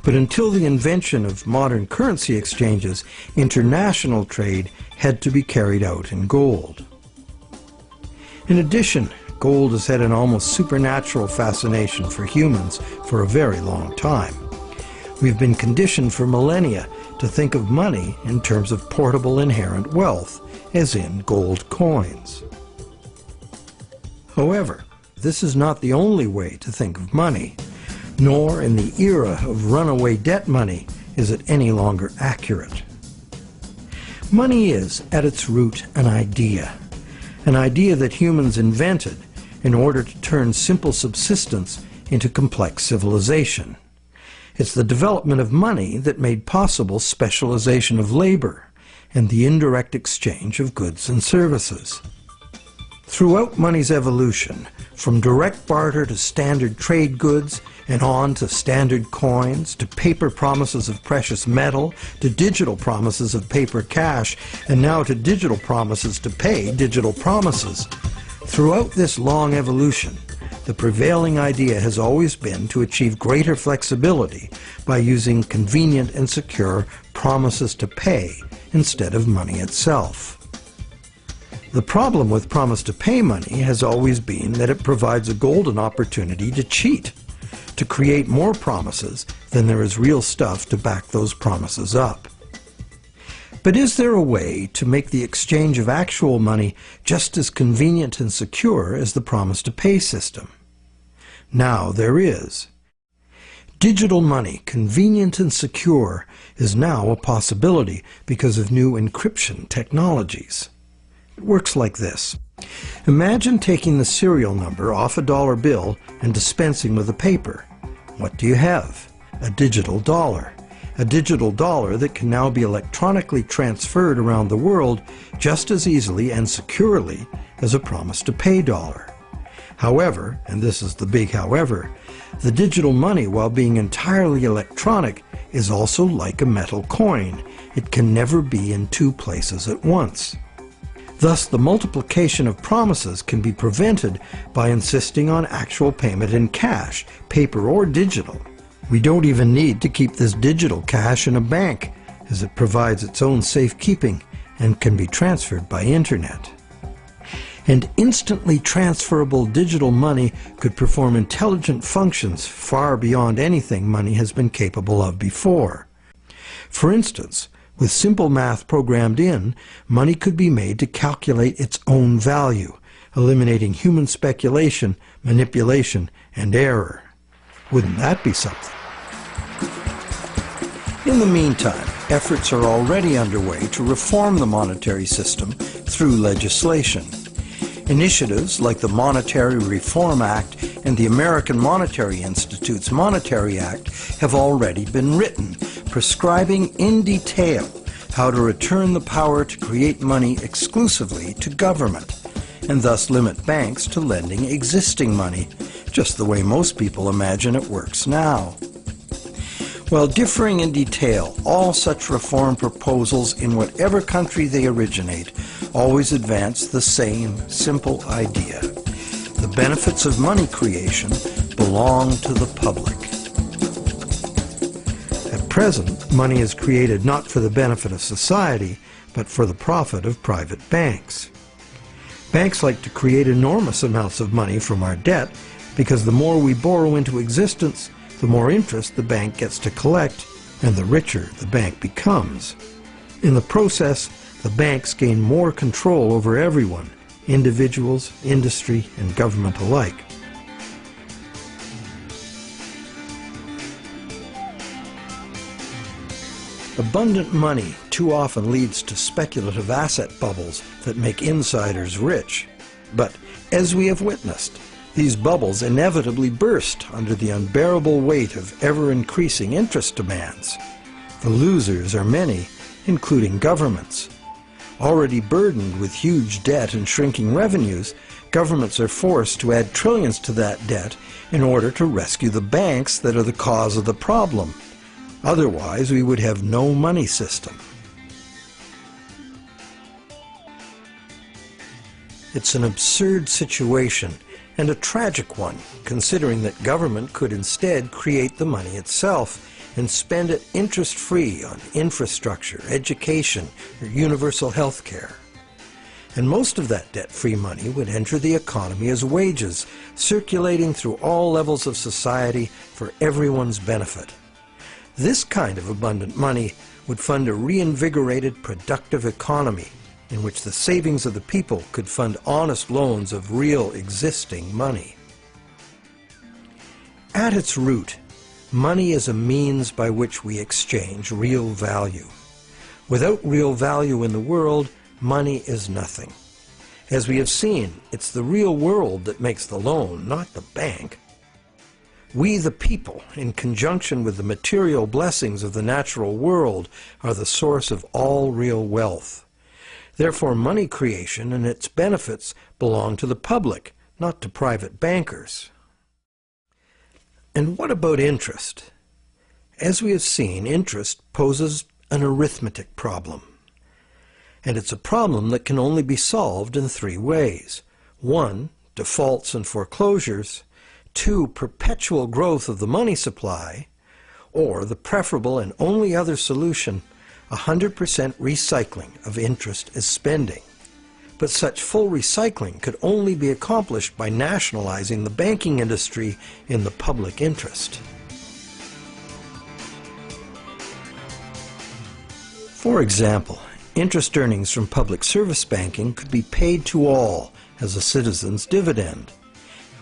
But until the invention of modern currency exchanges, international trade had to be carried out in gold. In addition, gold has had an almost supernatural fascination for humans for a very long time. We've been conditioned for millennia to think of money in terms of portable inherent wealth, as in gold coins. However, this is not the only way to think of money, nor in the era of runaway debt money is it any longer accurate. Money is, at its root, an idea that humans invented in order to turn simple subsistence into complex civilization. It's the development of money that made possible specialization of labor and the indirect exchange of goods and services. Throughout money's evolution, from direct barter to standard trade goods, and on to standard coins, to paper promises of precious metal, to digital promises of paper cash, and now to digital promises to pay digital promises. Throughout this long evolution, the prevailing idea has always been to achieve greater flexibility by using convenient and secure promises to pay instead of money itself. The problem with promise to pay money has always been that it provides a golden opportunity to cheat, to create more promises than there is real stuff to back those promises up. But is there a way to make the exchange of actual money just as convenient and secure as the promise to pay system? Now there is. Digital money, convenient and secure, is now a possibility because of new encryption technologies. It works like this. Imagine taking the serial number off a dollar bill and dispensing with the paper. What do you have? A digital dollar. A digital dollar that can now be electronically transferred around the world just as easily and securely as a promise to pay dollar. However, and this is the big however, the digital money, while being entirely electronic, is also like a metal coin. It can never be in two places at once. Thus, the multiplication of promises can be prevented by insisting on actual payment in cash, paper or digital. We don't even need to keep this digital cash in a bank, as it provides its own safekeeping and can be transferred by internet. And instantly transferable digital money could perform intelligent functions far beyond anything money has been capable of before. For instance, with simple math programmed in, money could be made to calculate its own value, eliminating human speculation, manipulation, and error. Wouldn't that be something? In the meantime, efforts are already underway to reform the monetary system through legislation. Initiatives like the Monetary Reform Act and the American Monetary Institute's Monetary Act have already been written, prescribing in detail how to return the power to create money exclusively to government, and thus limit banks to lending existing money, just the way most people imagine it works now. While differing in detail, all such reform proposals in whatever country they originate always advance the same simple idea. The benefits of money creation belong to the public. At present, money is created not for the benefit of society, but for the profit of private banks. Banks like to create enormous amounts of money from our debt because the more we borrow into existence, the more interest the bank gets to collect, and the richer the bank becomes. In the process, the banks gain more control over everyone, individuals, industry, and government alike. Abundant money too often leads to speculative asset bubbles that make insiders rich. But, as we have witnessed, these bubbles inevitably burst under the unbearable weight of ever-increasing interest demands. The losers are many, including governments. Already burdened with huge debt and shrinking revenues, governments are forced to add trillions to that debt in order to rescue the banks that are the cause of the problem. Otherwise, we would have no money system. It's an absurd situation, and a tragic one, considering that government could instead create the money itself and spend it interest-free on infrastructure, education, or universal health care. And most of that debt-free money would enter the economy as wages, circulating through all levels of society for everyone's benefit. This kind of abundant money would fund a reinvigorated, productive economy in which the savings of the people could fund honest loans of real existing money. At its root, money is a means by which we exchange real value. Without real value in the world, money is nothing. As we have seen, it's the real world that makes the loan, not the bank. We, the people, in conjunction with the material blessings of the natural world, are the source of all real wealth. Therefore, money creation and its benefits belong to the public, not to private bankers. And what about interest? As we have seen, interest poses an arithmetic problem. And it's a problem that can only be solved in three ways. 1, defaults and foreclosures. 2, perpetual growth of the money supply. Or the preferable and only other solution, 100% recycling of interest as spending. But such full recycling could only be accomplished by nationalizing the banking industry in the public interest. For example, interest earnings from public service banking could be paid to all as a citizen's dividend.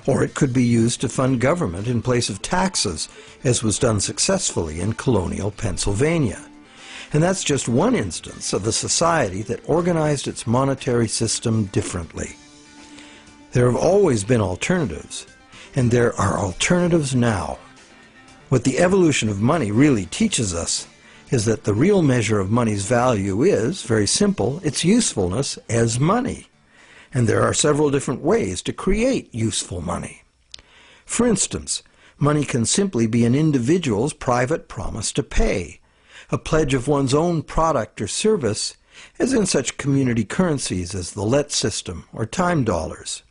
Or it could be used to fund government in place of taxes, as was done successfully in colonial Pennsylvania. And that's just one instance of a society that organized its monetary system differently. There have always been alternatives, and there are alternatives now. What the evolution of money really teaches us is that the real measure of money's value is, very simple, its usefulness as money. And there are several different ways to create useful money. For instance, money can simply be an individual's private promise to pay, a pledge of one's own product or service, as in such community currencies as the let system or time dollars.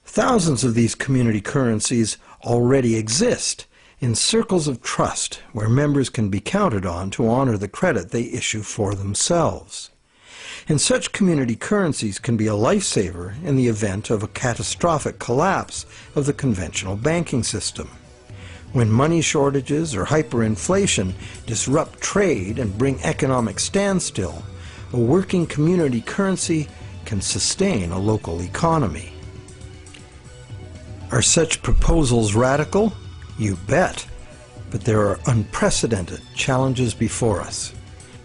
Thousands of these community currencies already exist in circles of trust where members can be counted on to honor the credit they issue for themselves. And such community currencies can be a lifesaver in the event of a catastrophic collapse of the conventional banking system. When money shortages or hyperinflation disrupt trade and bring economic standstill, a working community currency can sustain a local economy. Are such proposals radical? You bet. But there are unprecedented challenges before us.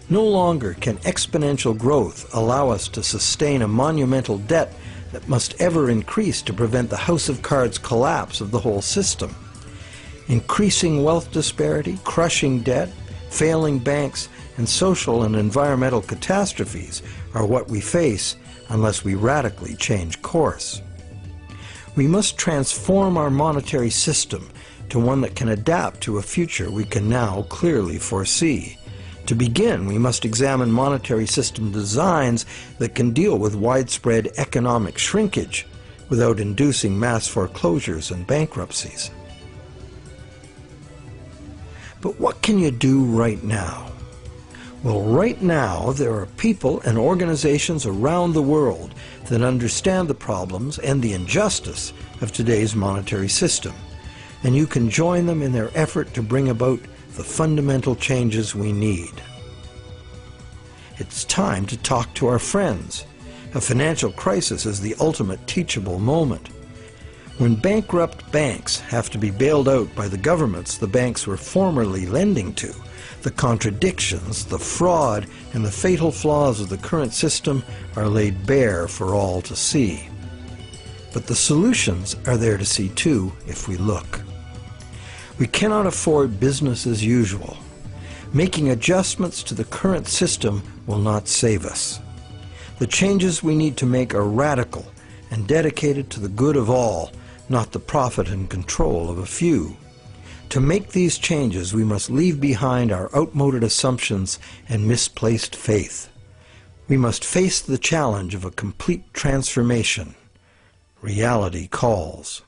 No longer can exponential growth allow us to sustain a monumental debt that must ever increase to prevent the house of cards collapse of the whole system. Increasing wealth disparity, crushing debt, failing banks, and social and environmental catastrophes are what we face unless we radically change course. We must transform our monetary system to one that can adapt to a future we can now clearly foresee. To begin, we must examine monetary system designs that can deal with widespread economic shrinkage without inducing mass foreclosures and bankruptcies. But what can you do right now? Well, right now there are people and organizations around the world that understand the problems and the injustice of today's monetary system, and you can join them in their effort to bring about the fundamental changes we need. It's time to talk to our friends. A financial crisis is the ultimate teachable moment. When bankrupt banks have to be bailed out by the governments the banks were formerly lending to, the contradictions, the fraud, and the fatal flaws of the current system are laid bare for all to see. But the solutions are there to see too if we look. We cannot afford business as usual. Making adjustments to the current system will not save us. The changes we need to make are radical and dedicated to the good of all, not the profit and control of a few. To make these changes, we must leave behind our outmoded assumptions and misplaced faith. We must face the challenge of a complete transformation. Reality calls.